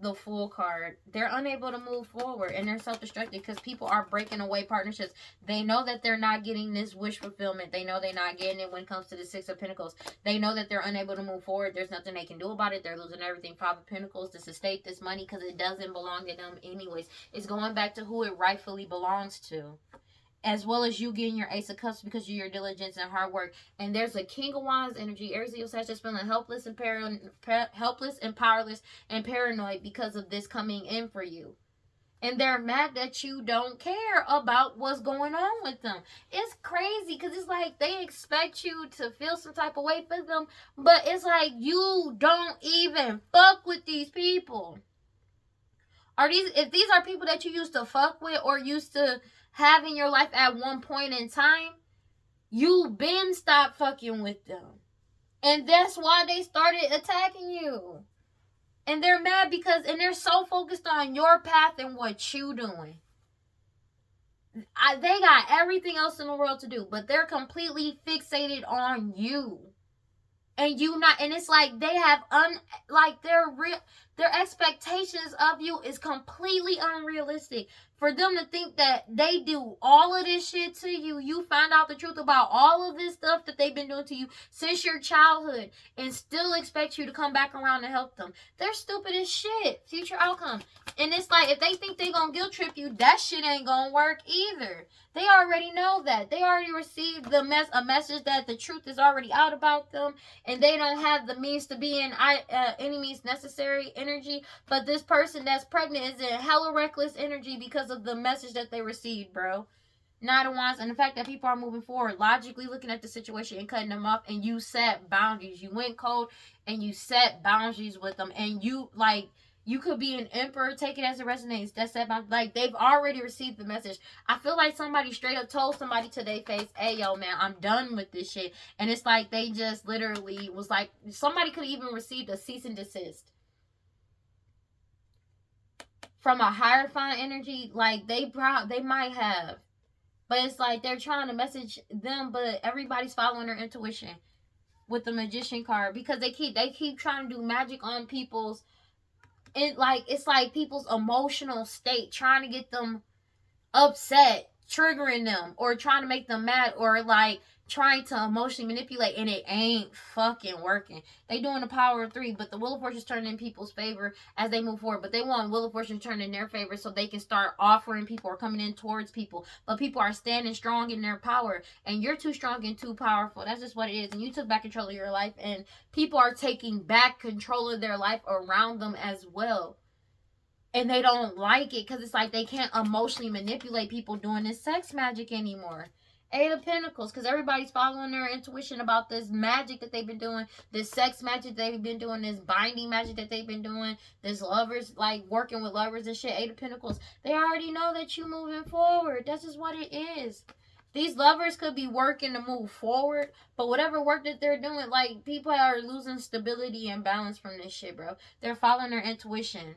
the Fool card. They're unable to move forward and they're self-destructive because people are breaking away partnerships. They know that they're not getting this wish fulfillment. They know they're not getting it when it comes to the Six of Pentacles. They know that they're unable to move forward. There's nothing they can do about it. They're losing everything. Five of Pentacles, this estate, this money, because it doesn't belong to them anyways. It's going back to who it rightfully belongs to, as well as you getting your Ace of Cups because of your diligence and hard work. And there's a King of Wands energy. Aries, Leo, Sagittarius, feeling helpless and powerless and paranoid because of this coming in for you. And they're mad that you don't care about what's going on with them. It's crazy because it's like they expect you to feel some type of way for them, but it's like you don't even fuck with these people. If these are people that you used to fuck with or used to have in your life at one point in time, you been stopped fucking with them. And that's why they started attacking you. And they're mad and they're so focused on your path and what you doing. They got everything else in the world to do, but they're completely fixated on you. And you not, and it's like they have their expectations of you is completely unrealistic. For them to think that they do all of this shit to you, you find out the truth about all of this stuff that they've been doing to you since your childhood, and still expect you to come back around and help them. They're stupid as shit. Future outcome. And it's like, if they think they gonna guilt trip you, that shit ain't gonna work either. They already know that. They already received a message that the truth is already out about them, and they don't have the means to be in any means necessary energy. But this person that's pregnant is in hella reckless energy because of the message that they received, bro. Nine of Wands, and the fact that people are moving forward, logically looking at the situation and cutting them off, and you set boundaries. You went cold and you set boundaries with them, and you could be an emperor, take it as it resonates. That's that, they've already received the message. I feel like somebody straight up told somebody to their face, hey, yo, man, I'm done with this shit. And it's like they just literally was like, somebody could have even received a cease and desist from a Hierophant energy. Like, they might have. But it's like they're trying to message them, but everybody's following their intuition with the Magician card, because they keep trying to do magic on people's, it's like people's emotional state, trying to get them upset, triggering them, or trying to make them mad, or like trying to emotionally manipulate, and it ain't fucking working. They doing the power of 3, but the Wheel of Fortune is turning in people's favor as they move forward. But they want Wheel of Fortune to turn in their favor so they can start offering people or coming in towards people. But people are standing strong in their power, and you're too strong and too powerful. That's just what it is. And you took back control of your life, and people are taking back control of their life around them as well. And they don't like it because it's like they can't emotionally manipulate people doing this sex magic anymore. 8 of Pentacles, because everybody's following their intuition about this magic that they've been doing, this sex magic they've been doing, this binding magic that they've been doing, this lovers, like working with lovers and shit. 8 of Pentacles. They already know that you moving forward. That's just what it is. These lovers could be working to move forward, but whatever work that they're doing, like, people are losing stability and balance from this shit, bro. They're following their intuition.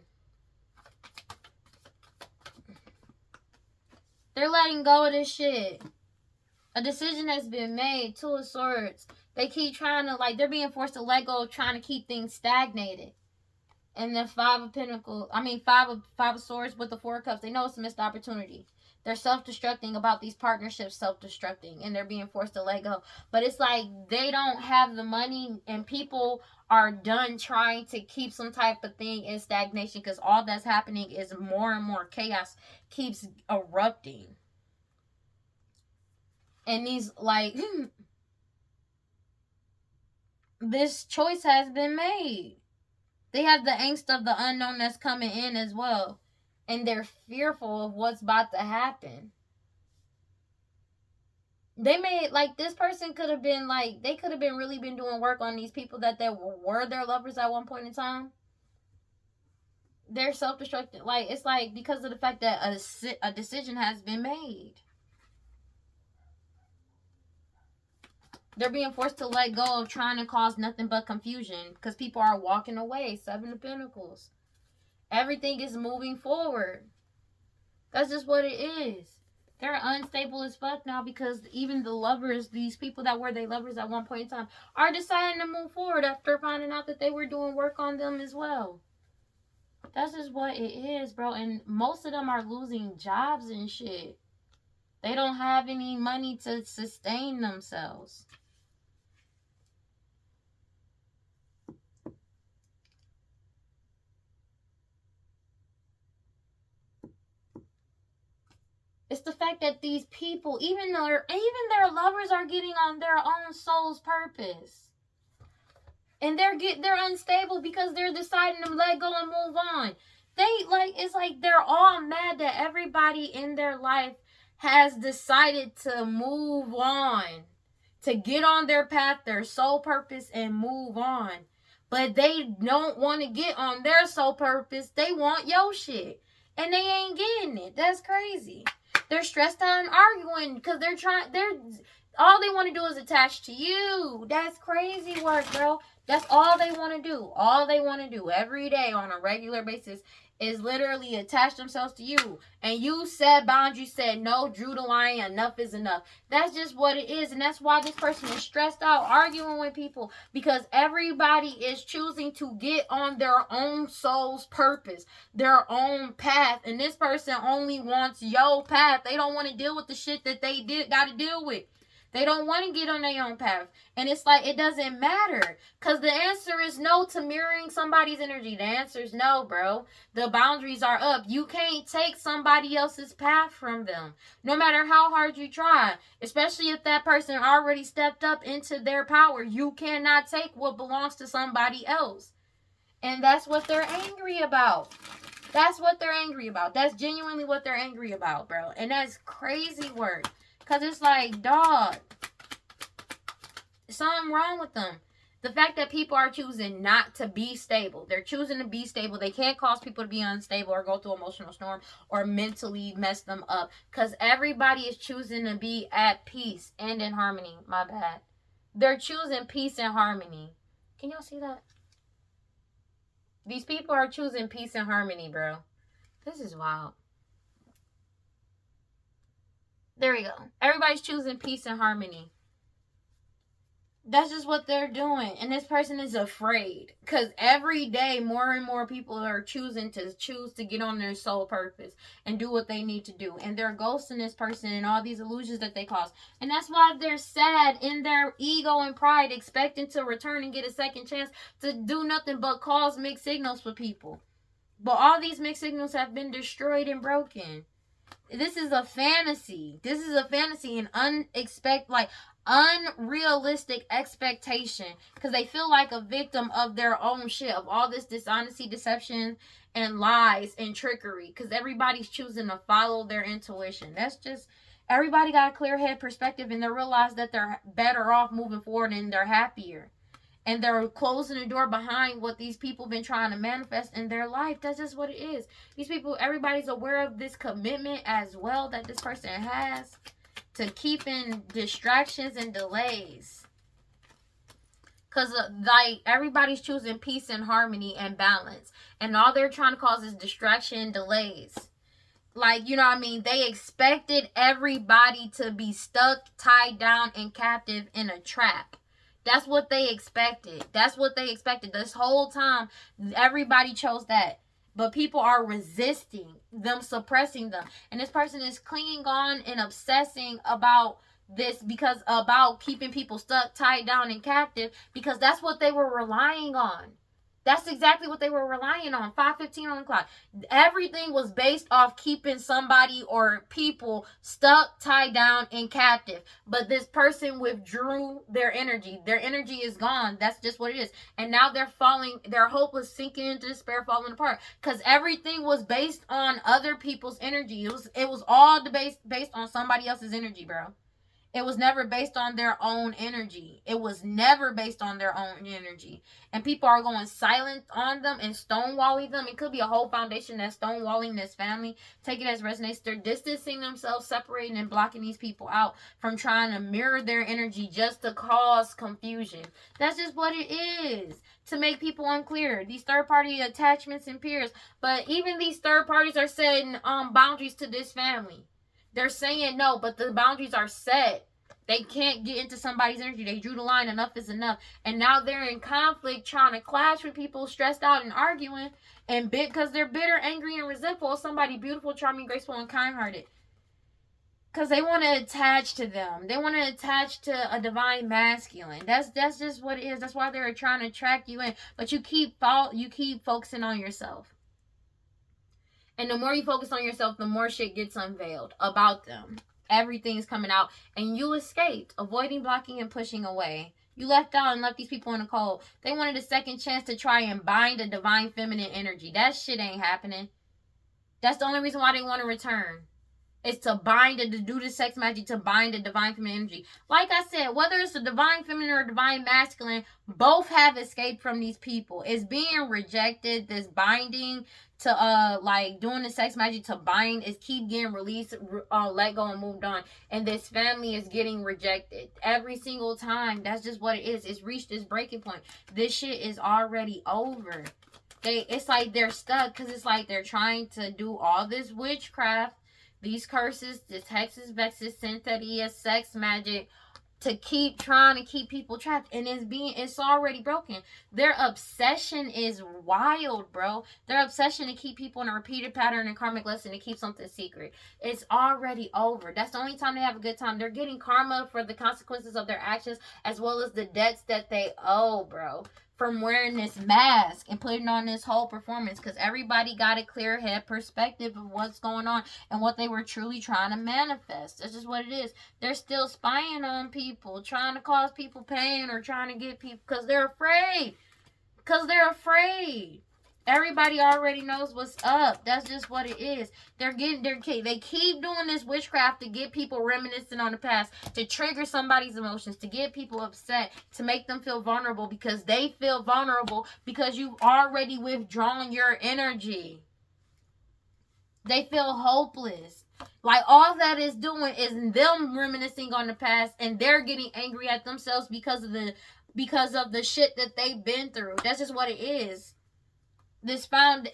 They're letting go of this shit. A decision has been made. 2 of Swords. They keep trying to, they're being forced to let go, trying to keep things stagnated. And the 5 of Pentacles, 5 of Swords with the 4 of Cups. They know it's a missed opportunity. They're self-destructing about these partnerships, self-destructing, and they're being forced to let go. But it's like they don't have the money, and people are done trying to keep some type of thing in stagnation, because all that's happening is more and more chaos keeps erupting. And these, this choice has been made. They have the angst of the unknown that's coming in as well. And they're fearful of what's about to happen. They may, this person could have been, they could have been really been doing work on these people that were their lovers at one point in time. They're self-destructing. It's because of the fact that a decision has been made. They're being forced to let go of trying to cause nothing but confusion, because people are walking away. 7 of Pentacles. Everything is moving forward. That's just what it is. They're unstable as fuck now because even the lovers, these people that were their lovers at one point in time, are deciding to move forward after finding out that they were doing work on them as well. That's just what it is, bro. And most of them are losing jobs and shit. They don't have any money to sustain themselves. It's the fact that these people, even their lovers, are getting on their own soul's purpose, and they're unstable because they're deciding to let go and move on. It's like they're all mad that everybody in their life has decided to move on, to get on their path, their soul purpose, and move on. But they don't want to get on their soul purpose. They want your shit, and they ain't getting it. That's crazy. They're stressed out and arguing because all they want to do is attach to you. That's crazy work, bro. That's all they want to do. All they want to do every day on a regular basis is literally attach themselves to you. And you said boundaries, said no, drew the line, enough is enough. That's just what it is. And that's why this person is stressed out arguing with people, because everybody is choosing to get on their own soul's purpose, their own path. And this person only wants your path. They don't want to deal with the shit that they got to deal with. They don't want to get on their own path. And it's like, it doesn't matter. Because the answer is no to mirroring somebody's energy. The answer is no, bro. The boundaries are up. You can't take somebody else's path from them, no matter how hard you try. Especially if that person already stepped up into their power. You cannot take what belongs to somebody else. And that's what they're angry about. That's what they're angry about. That's genuinely what they're angry about, bro. And that's crazy work. Because it's like, dog, something wrong with them. The fact that people are choosing not to be stable. They're choosing to be stable. They can't cause people to be unstable or go through emotional storm or mentally mess them up. Because everybody is choosing to be at peace and in harmony. My bad. They're choosing peace and harmony. Can y'all see that? These people are choosing peace and harmony, bro. This is wild. There we go. Everybody's choosing peace and harmony. That's just what they're doing. And this person is afraid. Because every day, more and more people are choosing to get on their soul purpose and do what they need to do. And they're ghosting this person and all these illusions that they cause. And that's why they're sad in their ego and pride, expecting to return and get a second chance to do nothing but cause mixed signals for people. But all these mixed signals have been destroyed and broken. This is a fantasy. This is a fantasy and unrealistic expectation, because they feel like a victim of their own shit, of all this dishonesty, deception, and lies and trickery, because everybody's choosing to follow their intuition. That's just, everybody got a clear head perspective, and they realize that they're better off moving forward and they're happier. And they're closing the door behind what these people have been trying to manifest in their life. That's just what it is. These people, everybody's aware of this commitment as well that this person has to keeping distractions and delays. Because, everybody's choosing peace and harmony and balance. And all they're trying to cause is distraction and delays. You know what I mean? They expected everybody to be stuck, tied down, and captive in a trap. That's what they expected. That's what they expected. This whole time, everybody chose that. But people are resisting them, suppressing them. And this person is clinging on and obsessing about this about keeping people stuck, tied down, and captive, because that's what they were relying on. That's exactly what they were relying on. 5:15 on the clock. Everything was based off keeping somebody or people stuck, tied down, and captive. But this person withdrew their energy. Their energy is gone. That's just what it is. And now they're hopeless, sinking into despair, falling apart. Because everything was based on other people's energy. It was all based on somebody else's energy, bro. It was never based on their own energy. It was never based on their own energy. And people are going silent on them and stonewalling them. It could be a whole foundation that's stonewalling this family. Take it as resonates. They're distancing themselves, separating and blocking these people out from trying to mirror their energy just to cause confusion. That's just what it is. To make people unclear. These third-party attachments and peers. But even these third parties are setting boundaries to this family. They're saying no, but the boundaries are set. They can't get into somebody's energy. They drew the line. Enough is enough. And now they're in conflict, trying to clash with people, stressed out and arguing, and because they're bitter, angry, and resentful of somebody beautiful, charming, graceful, and kind-hearted. Because they want to attach to them. They want to attach to a divine masculine. That's just what it is. That's why they're trying to track you in. But you keep focusing on yourself. And the more you focus on yourself, the more shit gets unveiled about them. Everything's coming out. And you escaped. Avoiding, blocking, and pushing away. You left out and left these people in the cold. They wanted a second chance to try and bind a divine feminine energy. That shit ain't happening. That's the only reason why they want to return. It's to bind and to do the sex magic to bind the divine feminine energy. Like I said, whether it's a divine feminine or a divine masculine, both have escaped from these people. It's being rejected. This binding to like doing the sex magic to bind is keep getting released, let go and moved on. And this family is getting rejected every single time. That's just what it is. It's reached this breaking point. This shit is already over. It's like they're stuck because it's like they're trying to do all this witchcraft. These curses, this hexes, vexes, synthetia, sex magic, to keep trying to keep people trapped. And it's already broken. Their obsession is wild, bro. Their obsession to keep people in a repeated pattern and karmic lesson to keep something secret. It's already over. That's the only time they have a good time. They're getting karma for the consequences of their actions as well as the debts that they owe, bro. From wearing this mask and putting on this whole performance, because everybody got a clear head perspective of what's going on and what they were truly trying to manifest. That's just what it is. They're still spying on people, trying to cause people pain or trying to get people because they're afraid. Everybody already knows what's up. That's just what it is. They keep doing this witchcraft to get people reminiscing on the past, to trigger somebody's emotions, to get people upset, to make them feel vulnerable because they feel vulnerable because you've already withdrawn your energy. They feel hopeless. Like all that is doing is them reminiscing on the past and they're getting angry at themselves because of the shit that they've been through. That's just what it is. This foundation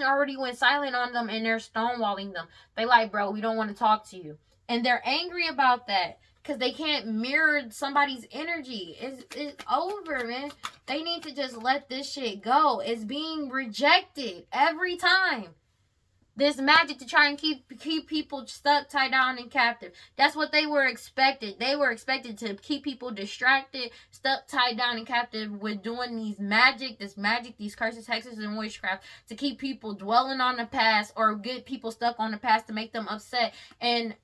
already went silent on them and they're stonewalling them. They like, bro, we don't want to talk to you. And they're angry about that because they can't mirror somebody's energy. It's over, man. They need to just let this shit go. It's being rejected every time. This magic to try and keep people stuck, tied down, and captive. That's what they were expected. They were expected to keep people distracted, stuck, tied down, and captive with doing these these curses, hexes, and witchcraft to keep people dwelling on the past or get people stuck on the past to make them upset and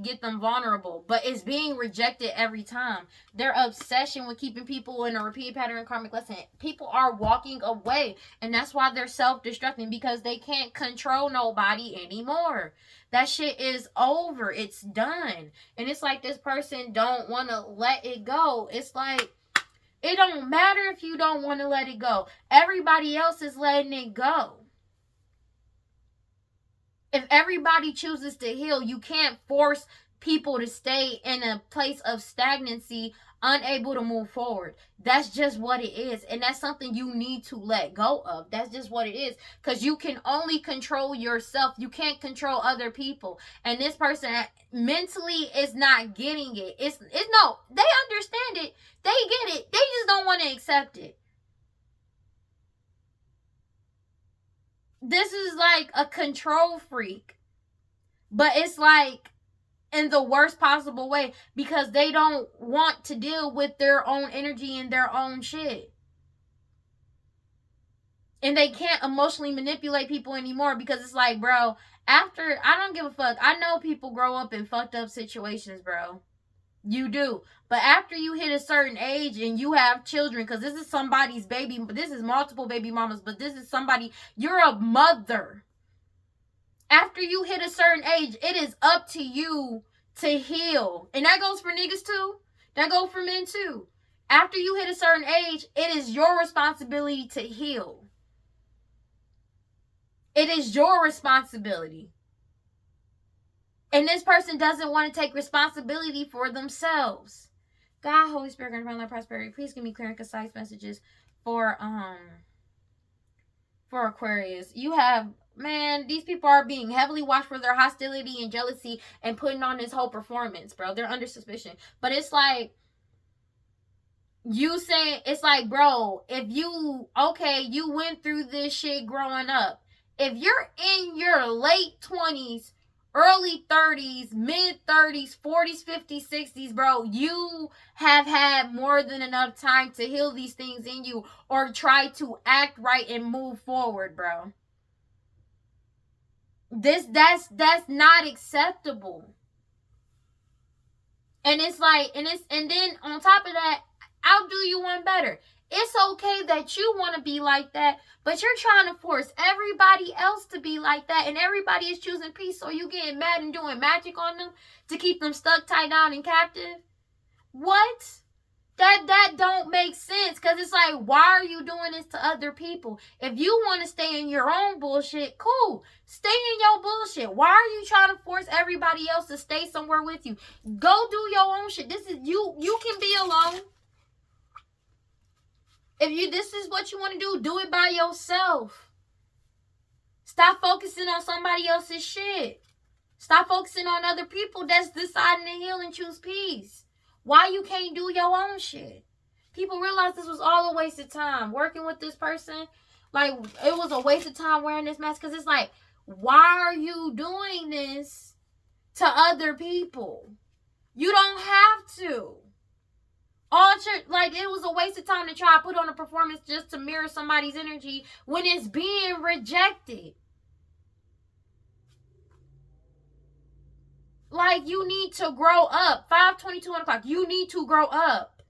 get them vulnerable. But it's being rejected every time. Their obsession with keeping people in a repeated pattern and karmic lesson. People are walking away, and that's why they're self-destructing because they can't control nobody anymore. That shit is over. It's done. And it's like this person don't want to let it go. It's like it don't matter if you don't want to let it go. Everybody else is letting it go. If everybody chooses to heal, you can't force people to stay in a place of stagnancy, unable to move forward. That's just what it is. And that's something you need to let go of. That's just what it is. Because you can only control yourself. You can't control other people. And this person mentally is not getting it. It's no, they understand it. They get it. They just don't want to accept it. This is like a control freak. But it's like in the worst possible way because they don't want to deal with their own energy and their own shit. And they can't emotionally manipulate people anymore because it's like, bro, I don't give a fuck. I know people grow up in fucked up situations, bro. You do. But after you hit a certain age and you have children, because this is somebody's baby, this is multiple baby mamas, but this is somebody, you're a mother. After you hit a certain age, it is up to you to heal. And that goes for niggas too. That goes for men too. After you hit a certain age, it is your responsibility to heal. It is your responsibility. And this person doesn't want to take responsibility for themselves. God, Holy Spirit, grant my life prosperity. Please give me clear and concise messages for Aquarius. You have man, these people are being heavily watched for their hostility and jealousy and putting on this whole performance, bro. They're under suspicion. But it's like, you saying, it's like, bro, if you, okay, you went through this shit growing up. If you're in your late 20s, early 30s, mid 30s, 40s, 50s, 60s, bro, you have had more than enough time to heal these things in you or try to act right and move forward, bro. That's not acceptable. And it's like, and then on top of that, I'll do you one better. It's okay that you want to be like that, but you're trying to force everybody else to be like that, and everybody is choosing peace, so you getting mad and doing magic on them to keep them stuck, tied down, and captive? What? That don't make sense, because it's like, why are you doing this to other people? If you want to stay in your own bullshit, cool. Stay in your bullshit. Why are you trying to force everybody else to stay somewhere with you? Go do your own shit. This is you can be alone. If this is what you want to do it by yourself. Stop focusing on somebody else's shit. Stop focusing on other people that's deciding to heal and choose peace. Why you can't do your own shit? People realize this was all a waste of time. Working with this person, like, it was a waste of time wearing this mask. Because it's like, why are you doing this to other people? You don't have to. Like, it was a waste of time to try to put on a performance just to mirror somebody's energy when it's being rejected. Like, you need to grow up. 5:22 o'clock. You need to grow up.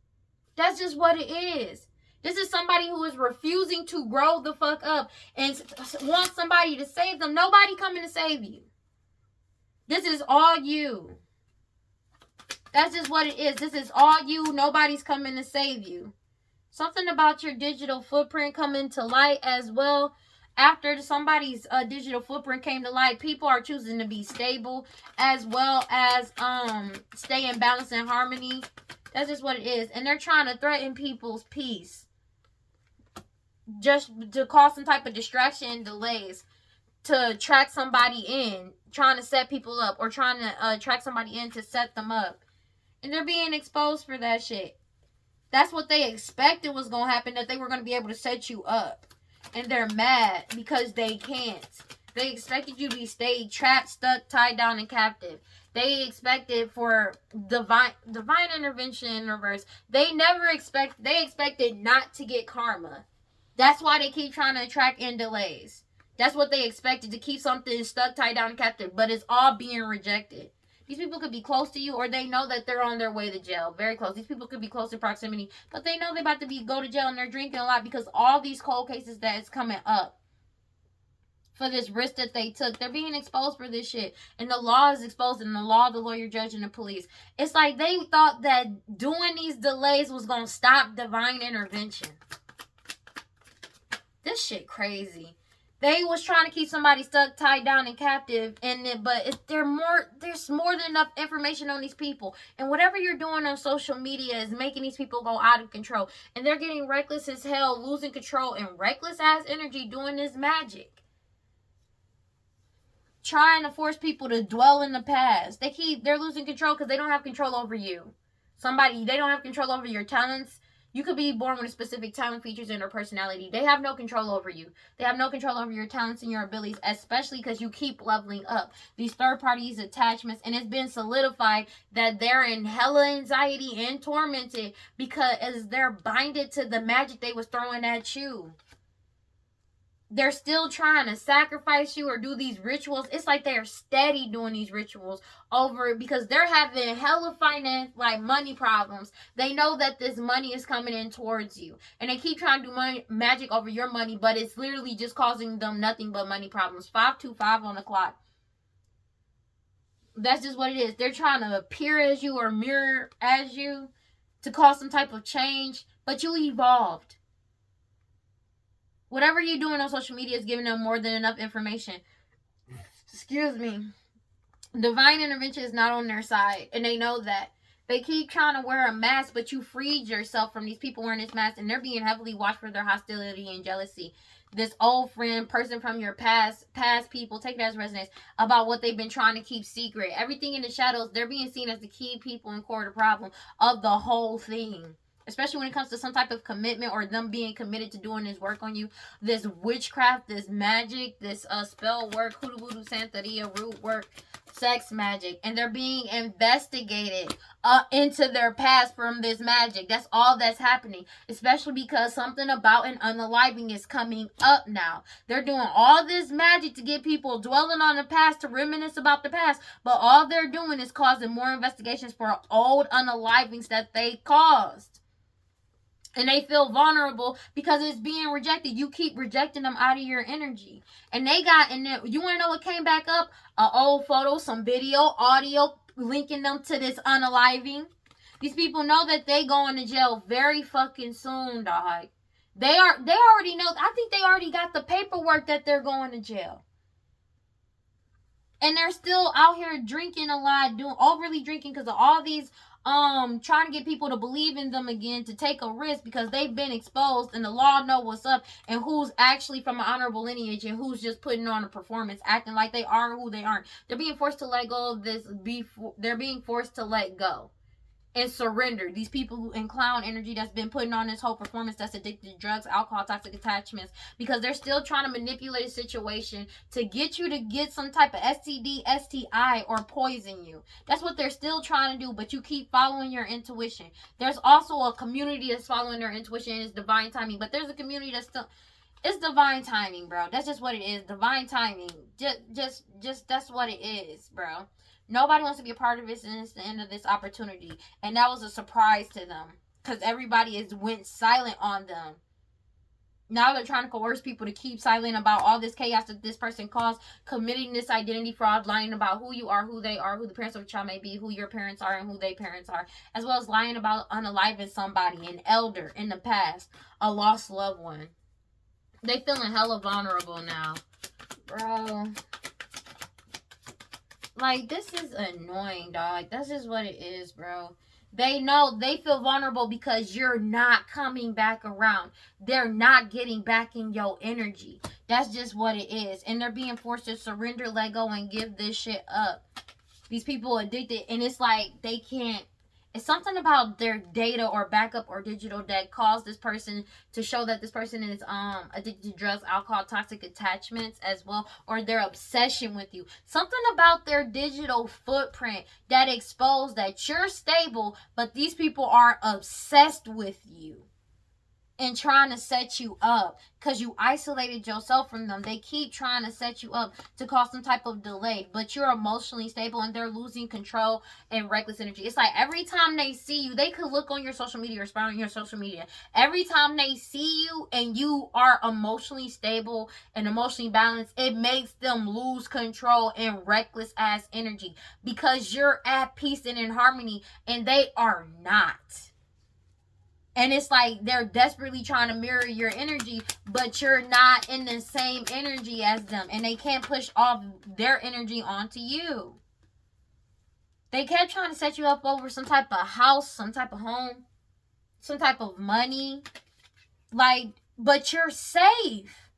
That's just what it is. This is somebody who is refusing to grow the fuck up and wants somebody to save them. Nobody coming to save you. This is all you. That's just what it is. This is all you. Nobody's coming to save you. Something about your digital footprint coming to light as well. After somebody's digital footprint came to light, people are choosing to be stable as well as stay in balance and harmony. That's just what it is. And they're trying to threaten people's peace. Just to cause some type of distraction and delays. To track somebody in. Trying to set people up. Or trying to track somebody in to set them up. And they're being exposed for that shit. That's what they expected was going to happen. That they were going to be able to set you up. And they're mad because they can't. They expected you to be stayed trapped, stuck, tied down, and captive. They expected for divine intervention in reverse. They expected not to get karma. That's why they keep trying to attract in delays. That's what they expected, to keep something stuck, tied down, and captive. But it's all being rejected. These people could be close to you, or they know that they're on their way to jail. Very close. These people could be close in proximity, but they know they're about to go to jail, and they're drinking a lot because all these cold cases that is coming up for this risk that they took, they're being exposed for this shit. And the law is exposed, and the law, the lawyer, judge, and the police. It's like they thought that doing these delays was going to stop divine intervention. This shit crazy. They was trying to keep somebody stuck, tied down, and captive, but there's more than enough information on these people. And whatever you're doing on social media is making these people go out of control. And they're getting reckless as hell, losing control, and reckless ass energy doing this magic. Trying to force people to dwell in the past. They're losing control because they don't have control over you. They don't have control over your talents. You could be born with a specific talent, features, and or personality. They have no control over you. They have no control over your talents and your abilities, especially because you keep leveling up. These third parties attachments, and it's been solidified that they're in hella anxiety and tormented because they're binded to the magic they was throwing at you. They're still trying to sacrifice you or do these rituals. It's like they're steady doing these rituals over because they're having hella finance, like money problems. They know that this money is coming in towards you. And they keep trying to do magic over your money, but it's literally just causing them nothing but money problems. 525 on the clock. That's just what it is. They're trying to appear as you or mirror as you to cause some type of change, but you evolved. Whatever you're doing on social media is giving them more than enough information. Excuse me. Divine intervention is not on their side, and they know that. They keep trying to wear a mask, but you freed yourself from these people wearing this mask, and they're being heavily watched for their hostility and jealousy. this old friend, person from your past people, take it as resonance, about what they've been trying to keep secret. Everything in the shadows, they're being seen as the key people in core, the problem of the whole thing. Especially when it comes to some type of commitment or them being committed to doing this work on you. This witchcraft, this magic, this spell work, hoodoo voodoo santeria, root work, sex magic. And they're being investigated into their past from this magic. That's all that's happening. Especially because something about an unaliving is coming up now. They're doing all this magic to get people dwelling on the past, to reminisce about the past. But all they're doing is causing more investigations for old unalivings that they caused. And they feel vulnerable because it's being rejected. You keep rejecting them out of your energy. And they got, and you want to know what came back up? An old photo, some video, audio, linking them to this unaliving. These people know that they going to jail very fucking soon, dog. They already know. I think they already got the paperwork that they're going to jail. And they're still out here drinking a lot, doing overly drinking because of all these trying to get people to believe in them again, to take a risk because they've been exposed and the law know what's up and who's actually from an honorable lineage and who's just putting on a performance, acting like they are who they aren't. They're being forced to let go of this. They're being forced to let go and surrender. These people in clown energy that's been putting on this whole performance, that's addicted to drugs, alcohol, toxic attachments, because they're still trying to manipulate a situation to get you to get some type of STD, STI, or poison you. That's what they're still trying to do, but you keep following your intuition. There's also a community that's following their intuition, and it's divine timing, but there's a community that's still... It's divine timing, bro. That's just what it is. Divine timing. Just that's what it is, bro. Nobody wants to be a part of this, and it's the end of this opportunity. And that was a surprise to them. Because everybody went silent on them. Now they're trying to coerce people to keep silent about all this chaos that this person caused. Committing this identity fraud. Lying about who you are, who they are, who the parents of your child may be, who your parents are, and who their parents are. As well as lying about unaliving somebody, an elder in the past. A lost loved one. They feeling hella vulnerable now. Bro... Like, this is annoying, dog. That's just what it is, bro. They know, they feel vulnerable because you're not coming back around. They're not getting back in your energy. That's just what it is. And they're being forced to surrender, let go, and give this shit up. These people addicted, and it's like they can't. It's something about their data or backup or digital that caused this person to show that this person is addicted to drugs, alcohol, toxic attachments as well, or their obsession with you. Something about their digital footprint that exposed that you're stable, but these people are obsessed with you and trying to set you up because you isolated yourself from them. They keep trying to set you up to cause some type of delay, but you're emotionally stable and they're losing control and reckless energy. It's like every time they see you, they could look on your social media or spy on your social media. Every time they see you and you are emotionally stable and emotionally balanced, it makes them lose control and reckless ass energy because you're at peace and in harmony and they are not. And it's like they're desperately trying to mirror your energy, but you're not in the same energy as them. And they can't push off their energy onto you. They kept trying to set you up over some type of house, some type of home, some type of money. Like, but you're safe.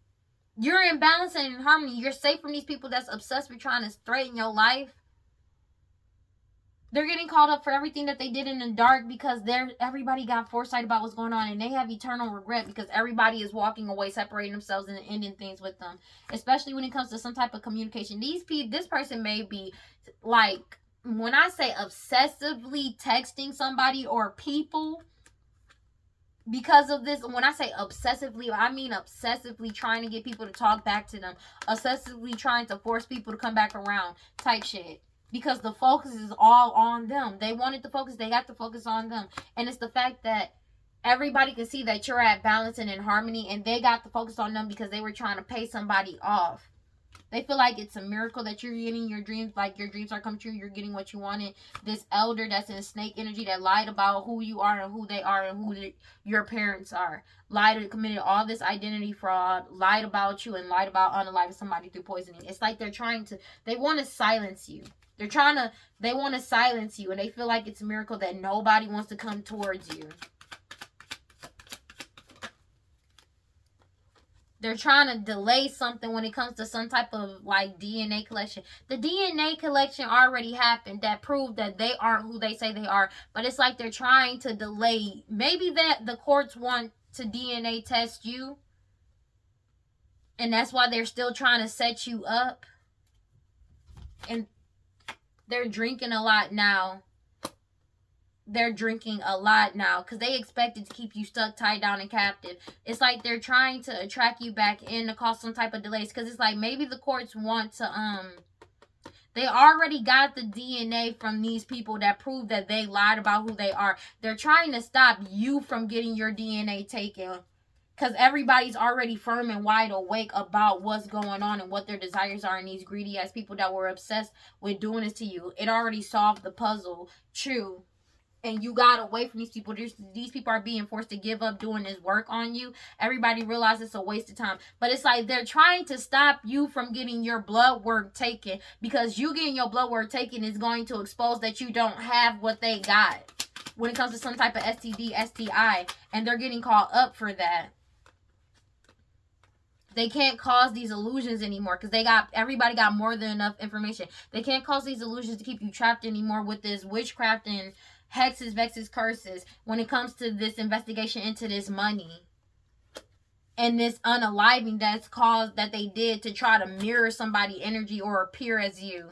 You're in balance and in harmony. You're safe from these people that's obsessed with trying to straighten your life. They're getting called up for everything that they did in the dark because everybody got foresight about what's going on, and they have eternal regret because everybody is walking away, separating themselves and ending things with them. Especially when it comes to some type of communication. This person may be like, when I say obsessively texting somebody or people because of this, when I say obsessively, I mean obsessively trying to get people to talk back to them, obsessively trying to force people to come back around type shit. Because the focus is all on them. They wanted the focus. They got the focus on them. And it's the fact that everybody can see that you're at balance and in harmony. And they got the focus on them because they were trying to pay somebody off. They feel like it's a miracle that you're getting your dreams. Like your dreams are coming true. You're getting what you wanted. This elder that's in snake energy that lied about who you are and who they are and who your parents are. Lied and committed all this identity fraud. Lied about you and lied about unaliving somebody through poisoning. It's like they want to silence you. They want to silence you, and they feel like it's a miracle that nobody wants to come towards you. They're trying to delay something when it comes to some type of like DNA collection. The DNA collection already happened that proved that they aren't who they say they are. But it's like they're trying to delay. Maybe that the courts want to DNA test you. And that's why they're still trying to set you up. And they're drinking a lot now. They're drinking a lot now because they expected to keep you stuck, tied down, and captive. It's like they're trying to attract you back in to cause some type of delays because it's like maybe the courts want to they already got the DNA from these people that prove that they lied about who they are. They're trying to stop you from getting your DNA taken because everybody's already firm and wide awake about what's going on and what their desires are, and these greedy ass people that were obsessed with doing this to you. It already solved the puzzle. True. And you got away from these people. These people are being forced to give up doing this work on you. Everybody realizes it's a waste of time. But it's like they're trying to stop you from getting your blood work taken. Because you getting your blood work taken is going to expose that you don't have what they got when it comes to some type of STD, STI. And they're getting caught up for that. They can't cause these illusions anymore because everybody got more than enough information. They can't cause these illusions to keep you trapped anymore with this witchcraft and hexes, vexes, curses when it comes to this investigation into this money and this unaliving that's caused that they did to try to mirror somebody energy or appear as you.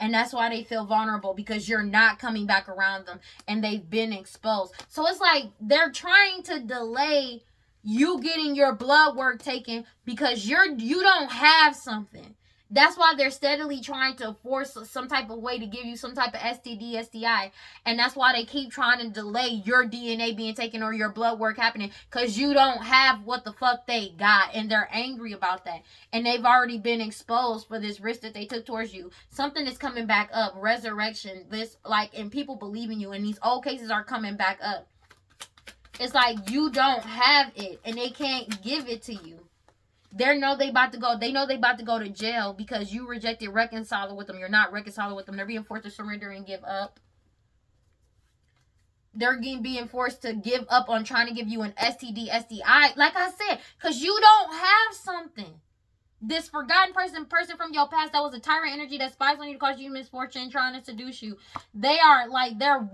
And that's why they feel vulnerable because you're not coming back around them and they've been exposed. So it's like they're trying to delay you getting your blood work taken because you don't have something. That's why they're steadily trying to force some type of way to give you some type of STD, STI. And that's why they keep trying to delay your DNA being taken or your blood work happening. Because you don't have what the fuck they got. And they're angry about that. And they've already been exposed for this risk that they took towards you. Something is coming back up. Resurrection. And people believe in you. And these old cases are coming back up. It's like you don't have it. And they can't give it to you. They know they about to go to jail because you rejected reconciling with them. You're not reconciling with them. They're being forced to surrender and give up. They're being forced to give up on trying to give you an STD, STI. Like I said, because you don't have something. This forgotten person from your past that was a tyrant energy that spies on you to cause you misfortune, trying to seduce you. They're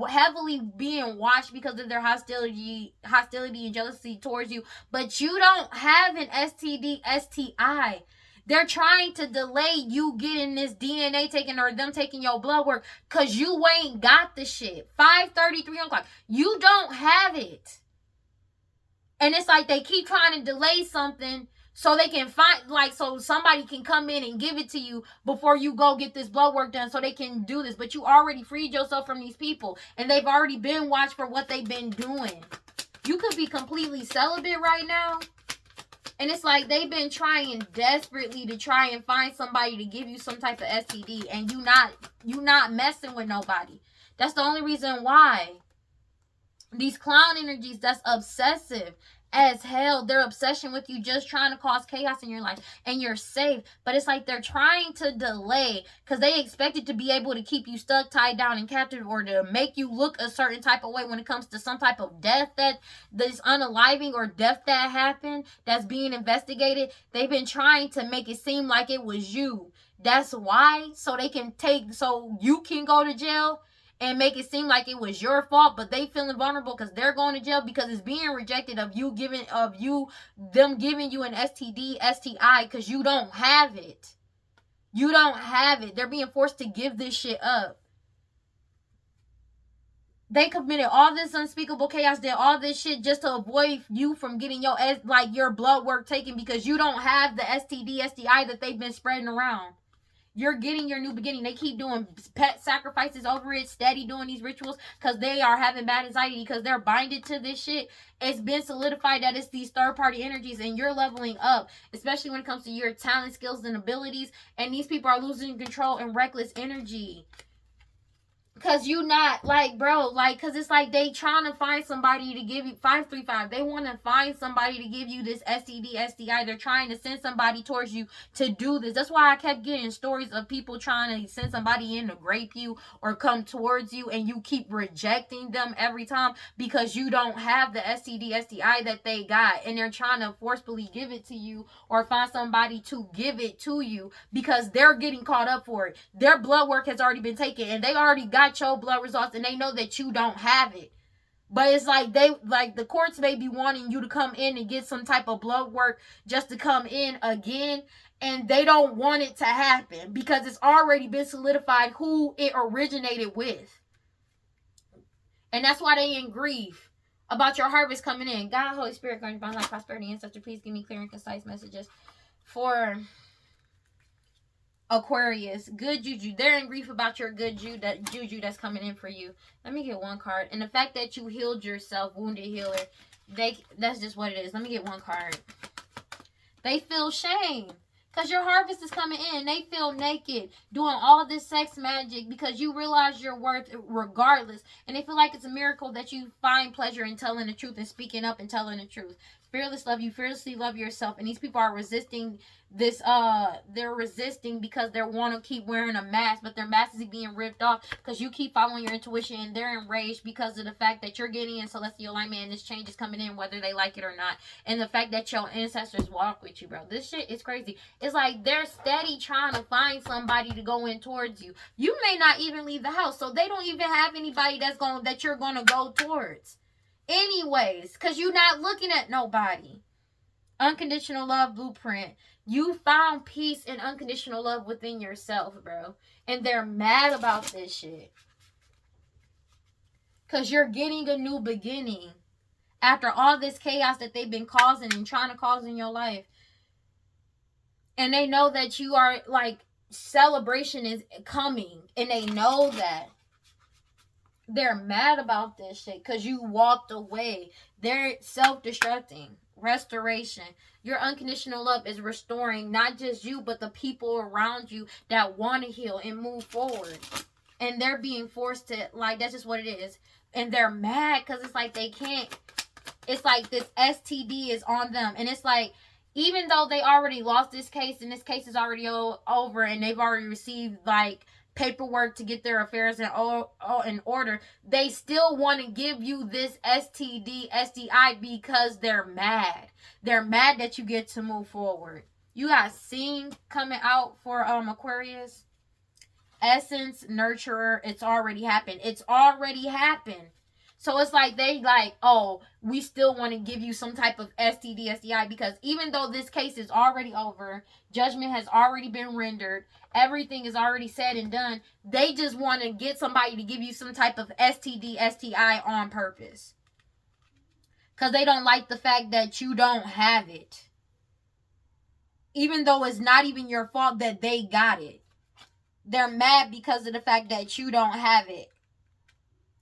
heavily being watched because of their hostility and jealousy towards you. But you don't have an STD, STI. They're trying to delay you getting this DNA taken or them taking your blood work because you ain't got the shit. 5:30, 3 o'clock. You don't have it. And it's like they keep trying to delay something so they can so somebody can come in and give it to you before you go get this blood work done so they can do this. But you already freed yourself from these people. And they've already been watched for what they've been doing. You could be completely celibate right now. And it's like they've been trying desperately to try and find somebody to give you some type of STD. And you not messing with nobody. That's the only reason why. These clown energies that's obsessive as hell. Their obsession with you just trying to cause chaos in your life. And you're safe. But it's like they're trying to delay. Because they expected to be able to keep you stuck, tied down, and captive. Or to make you look a certain type of way when it comes to some type of death that's unaliving. Or death that happened. That's being investigated. They've been trying to make it seem like it was you. That's why. So you can go to jail. And make it seem like it was your fault, but they feeling vulnerable because they're going to jail because it's being rejected of them giving you an STD, STI because you don't have it. You don't have it. They're being forced to give this shit up. They committed all this unspeakable chaos, did all this shit just to avoid you from getting your blood work taken because you don't have the STD, STI that they've been spreading around. You're getting your new beginning. They keep doing pet sacrifices over it, steady doing these rituals because they are having bad anxiety because they're binded to this shit. It's been solidified that it's these third-party energies and you're leveling up, especially when it comes to your talent, skills, and abilities. And these people are losing control and reckless energy. Cause you not like, bro, like, cause it's like they trying to find somebody to give you 535. They want to find somebody to give you this STD, STI. They're trying to send somebody towards you to do this. That's why I kept getting stories of people trying to send somebody in to grape you or come towards you, and you keep rejecting them every time because you don't have the STD, STI that they got, and they're trying to forcefully give it to you or find somebody to give it to you because they're getting caught up for it. Their blood work has already been taken, and they already got your blood results, and they know that you don't have it. But it's like the courts may be wanting you to come in and get some type of blood work just to come in again, and they don't want it to happen because it's already been solidified who it originated with. And that's why they in grief about your harvest coming in. God, Holy Spirit, grant divine life, prosperity, and such. Please give me clear and concise messages for Aquarius. Good juju. They're in grief about your good juju that's coming in for you. Let me get one card. And the fact that you healed yourself, wounded healer, that's just what it is. Let me get one card. They feel shame because your harvest is coming in. They feel naked doing all this sex magic because you realize your worth regardless. And they feel like it's a miracle that you find pleasure in telling the truth and speaking up and telling the truth. Fearless love. You fearlessly love yourself. And these people are resisting this. They're resisting because they want to keep wearing a mask, but their mask is being ripped off because you keep following your intuition, and they're enraged because of the fact that you're getting in celestial alignment and this change is coming in whether they like it or not. And the fact that your ancestors walk with you, bro. This shit is crazy. It's like they're steady trying to find somebody to go in towards you. You may not even leave the house, so they don't even have anybody that you're gonna go towards anyways, because you're not looking at nobody. Unconditional love blueprint. You found peace and unconditional love within yourself, bro. And they're mad about this shit. Because you're getting a new beginning. After all this chaos that they've been causing and trying to cause in your life. And they know that you are, like, celebration is coming. And they know that. They're mad about this shit because you walked away. They're self-destructing. Restoration. Your unconditional love is restoring not just you, but the people around you that want to heal and move forward. And they're being forced to, like, that's just what it is. And they're mad because it's like they can't. It's like this STD is on them. And it's like, even though they already lost this case and this case is already over and they've already received, like, paperwork to get their affairs in order, they still want to give you this STD, STI because they're mad. They're mad that you get to move forward. You got Sing coming out for Aquarius. Essence, Nurturer, it's already happened. It's already happened. So it's like they like, oh, we still want to give you some type of STD, STI because even though this case is already over, judgment has already been rendered, everything is already said and done, they just want to get somebody to give you some type of STD, STI on purpose. Because they don't like the fact that you don't have it. Even though it's not even your fault that they got it. They're mad because of the fact that you don't have it.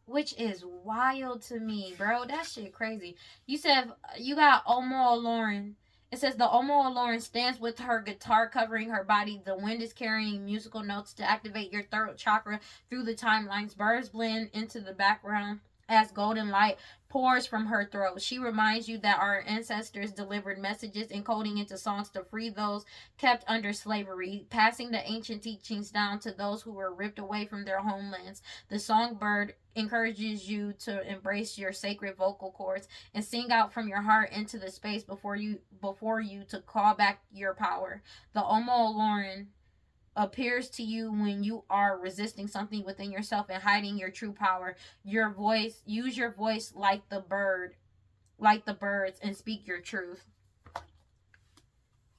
Which is wild to me, bro. That shit crazy. You said you got Omo Lauren. It says the Omo Lauren stands with her guitar covering her body. The wind is carrying musical notes to activate your throat chakra through the timelines. Birds blend into the background as golden light pours from her throat. She reminds you that our ancestors delivered messages encoding into songs to free those kept under slavery, passing the ancient teachings down to those who were ripped away from their homelands. The songbird encourages you to embrace your sacred vocal cords and sing out from your heart into the space before you to call back your power. The Omo Lauren appears to you when you are resisting something within yourself and hiding your true power. Your voice, use your voice like the birds, and speak your truth.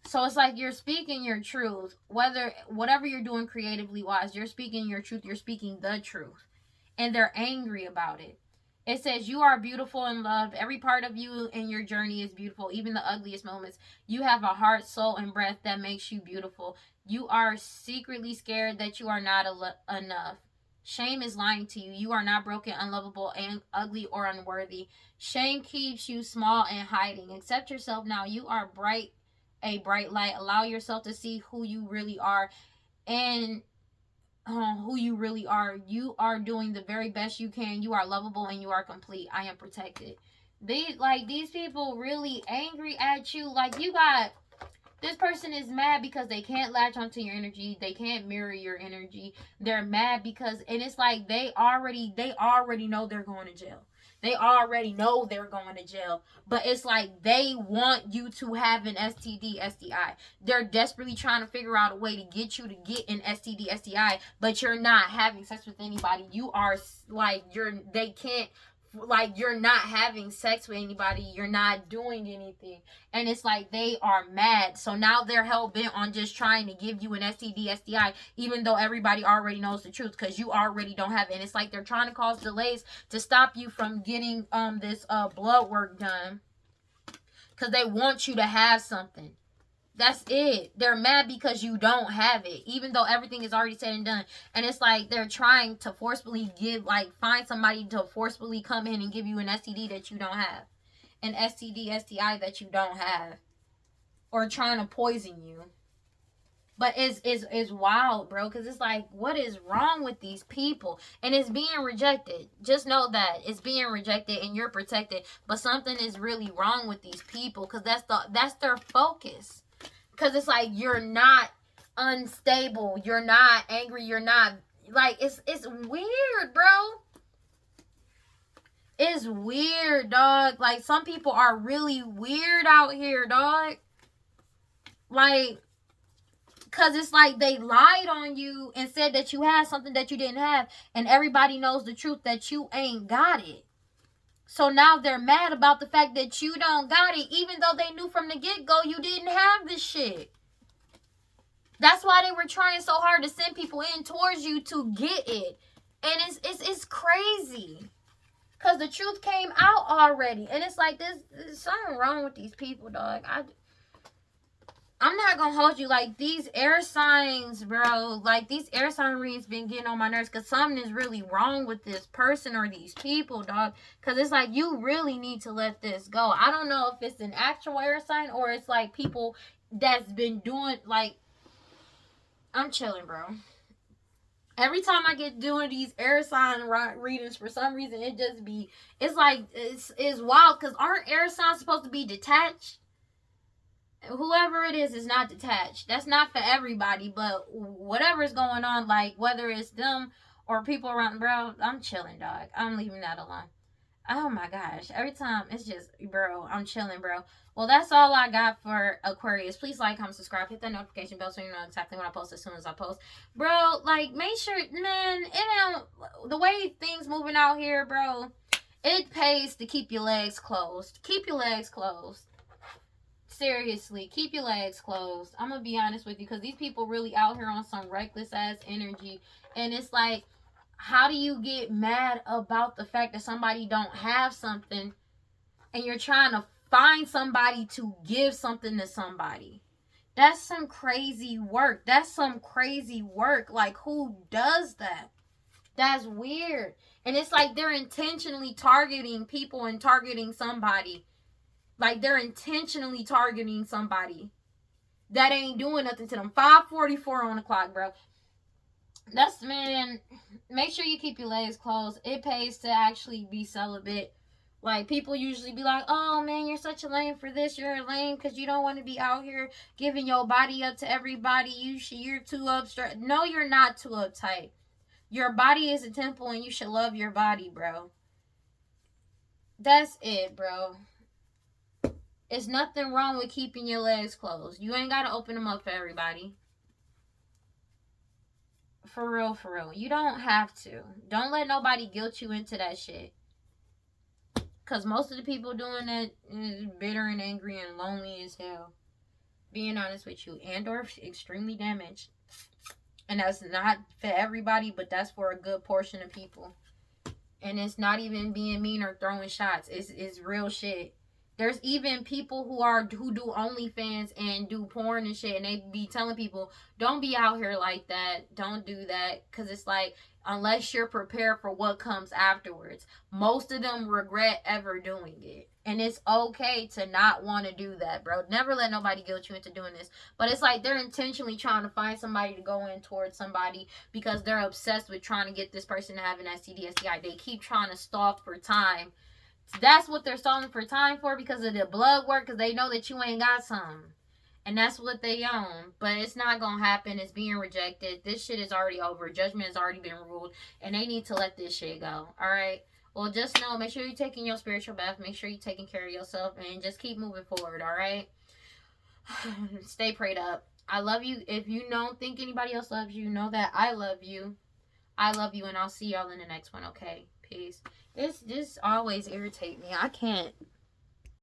So it's like you're speaking your truth. Whatever you're doing creatively wise, you're speaking your truth. You're speaking the truth. And they're angry about it. It says, you are beautiful and loved. Every part of you in your journey is beautiful, even the ugliest moments. You have a heart, soul, and breath that makes you beautiful. You are secretly scared that you are not enough. Shame is lying to you. You are not broken, unlovable, and ugly or unworthy. Shame keeps you small and hiding. Accept yourself now. You are a bright light. Allow yourself to see who you really are. And who you really are. You are doing the very best you can. You are lovable and you are complete. I am protected. These people really angry at you. Like, you got, this person is mad because they can't latch onto your energy. They can't mirror your energy. They're mad because, and it's like they already know they're going to jail. They already know they're going to jail. But it's like they want you to have an STD, STI. They're desperately trying to figure out a way to get you to get an STD, STI, but you're not having sex with anybody. You are like, they can't, like, you're not having sex with anybody. You're not doing anything. And it's like they are mad. So now they're hell-bent on just trying to give you an STD, STI, even though everybody already knows the truth because you already don't have it. And it's like they're trying to cause delays to stop you from getting this blood work done because they want you to have something. That's it. They're mad because you don't have it, even though everything is already said and done. And it's like they're trying to forcefully find somebody to forcefully come in and give you an STD that you don't have. An STD, STI that you don't have. Or trying to poison you. But it's wild, bro. Because it's like, what is wrong with these people? And it's being rejected. Just know that. It's being rejected and you're protected. But something is really wrong with these people. Because that's their focus. Because it's like, you're not unstable. You're not angry. You're not, like, it's weird, bro. It's weird, dog. Like, some people are really weird out here, dog. Like, because it's like they lied on you and said that you had something that you didn't have. And everybody knows the truth that you ain't got it. So now they're mad about the fact that you don't got it, even though they knew from the get-go you didn't have this shit. That's why they were trying so hard to send people in towards you to get it. And it's crazy. Because the truth came out already. And it's like, there's something wrong with these people, dog. I'm not going to hold you. Like, these air signs, bro. Like, these air sign readings been getting on my nerves. Because something is really wrong with this person or these people, dog. Because it's like, you really need to let this go. I don't know if it's an actual air sign or it's like people that's been doing, like, I'm chilling, bro. Every time I get doing these air sign readings, for some reason, it's like, it's wild. Because aren't air signs supposed to be detached? Whoever it is not detached. That's not for everybody, but whatever's going on, like whether it's them or people around, bro, I'm chilling, dog. I'm leaving that alone. Oh my gosh. Every time it's just, bro, I'm chilling, bro. Well, that's all I got for Aquarius. Please like, comment, subscribe, hit that notification bell so you know exactly when I post as soon as I post. Bro, like, make sure, man, the way things moving out here, bro, it pays to keep your legs closed. Keep your legs closed. Seriously, keep your legs closed. I'm gonna be honest with you, because these people really out here on some reckless ass energy. And it's like, how do you get mad about the fact that somebody don't have something and you're trying to find somebody to give something to somebody? That's some crazy work. That's some crazy work. Like, who does that? That's weird. And it's like they're intentionally targeting people and targeting somebody. Like, they're intentionally targeting somebody that ain't doing nothing to them. 5:44 on the clock, bro. That's, man, make sure you keep your legs closed. It pays to actually be celibate. Like, people usually be like, oh, man, you're such a lame for this. You're a lame because you don't want to be out here giving your body up to everybody. You're too uptight. No, you're not too uptight. Your body is a temple and you should love your body, bro. That's it, bro. It's nothing wrong with keeping your legs closed. You ain't got to open them up for everybody. For real, for real. You don't have to. Don't let nobody guilt you into that shit. Because most of the people doing that is bitter and angry and lonely as hell. Being honest with you. And or extremely damaged. And that's not for everybody, but that's for a good portion of people. And it's not even being mean or throwing shots. It's real shit. There's even people who do OnlyFans and do porn and shit, and they be telling people, don't be out here like that. Don't do that. Because it's like, unless you're prepared for what comes afterwards. Most of them regret ever doing it. And it's okay to not want to do that, bro. Never let nobody guilt you into doing this. But it's like they're intentionally trying to find somebody to go in towards somebody because they're obsessed with trying to get this person to have an STD, STI. They keep trying to stall for time. That's what they're stalling for time for, because of the blood work, because they know that you ain't got some. And that's what they own. But it's not going to happen. It's being rejected. This shit is already over. Judgment has already been ruled. And they need to let this shit go. Alright? Well, just know, make sure you're taking your spiritual bath. Make sure you're taking care of yourself. And just keep moving forward. Alright? Stay prayed up. I love you. If you don't think anybody else loves you, know that I love you. I love you. And I'll see y'all in the next one. Okay? Peace. This always irritates me. I can't.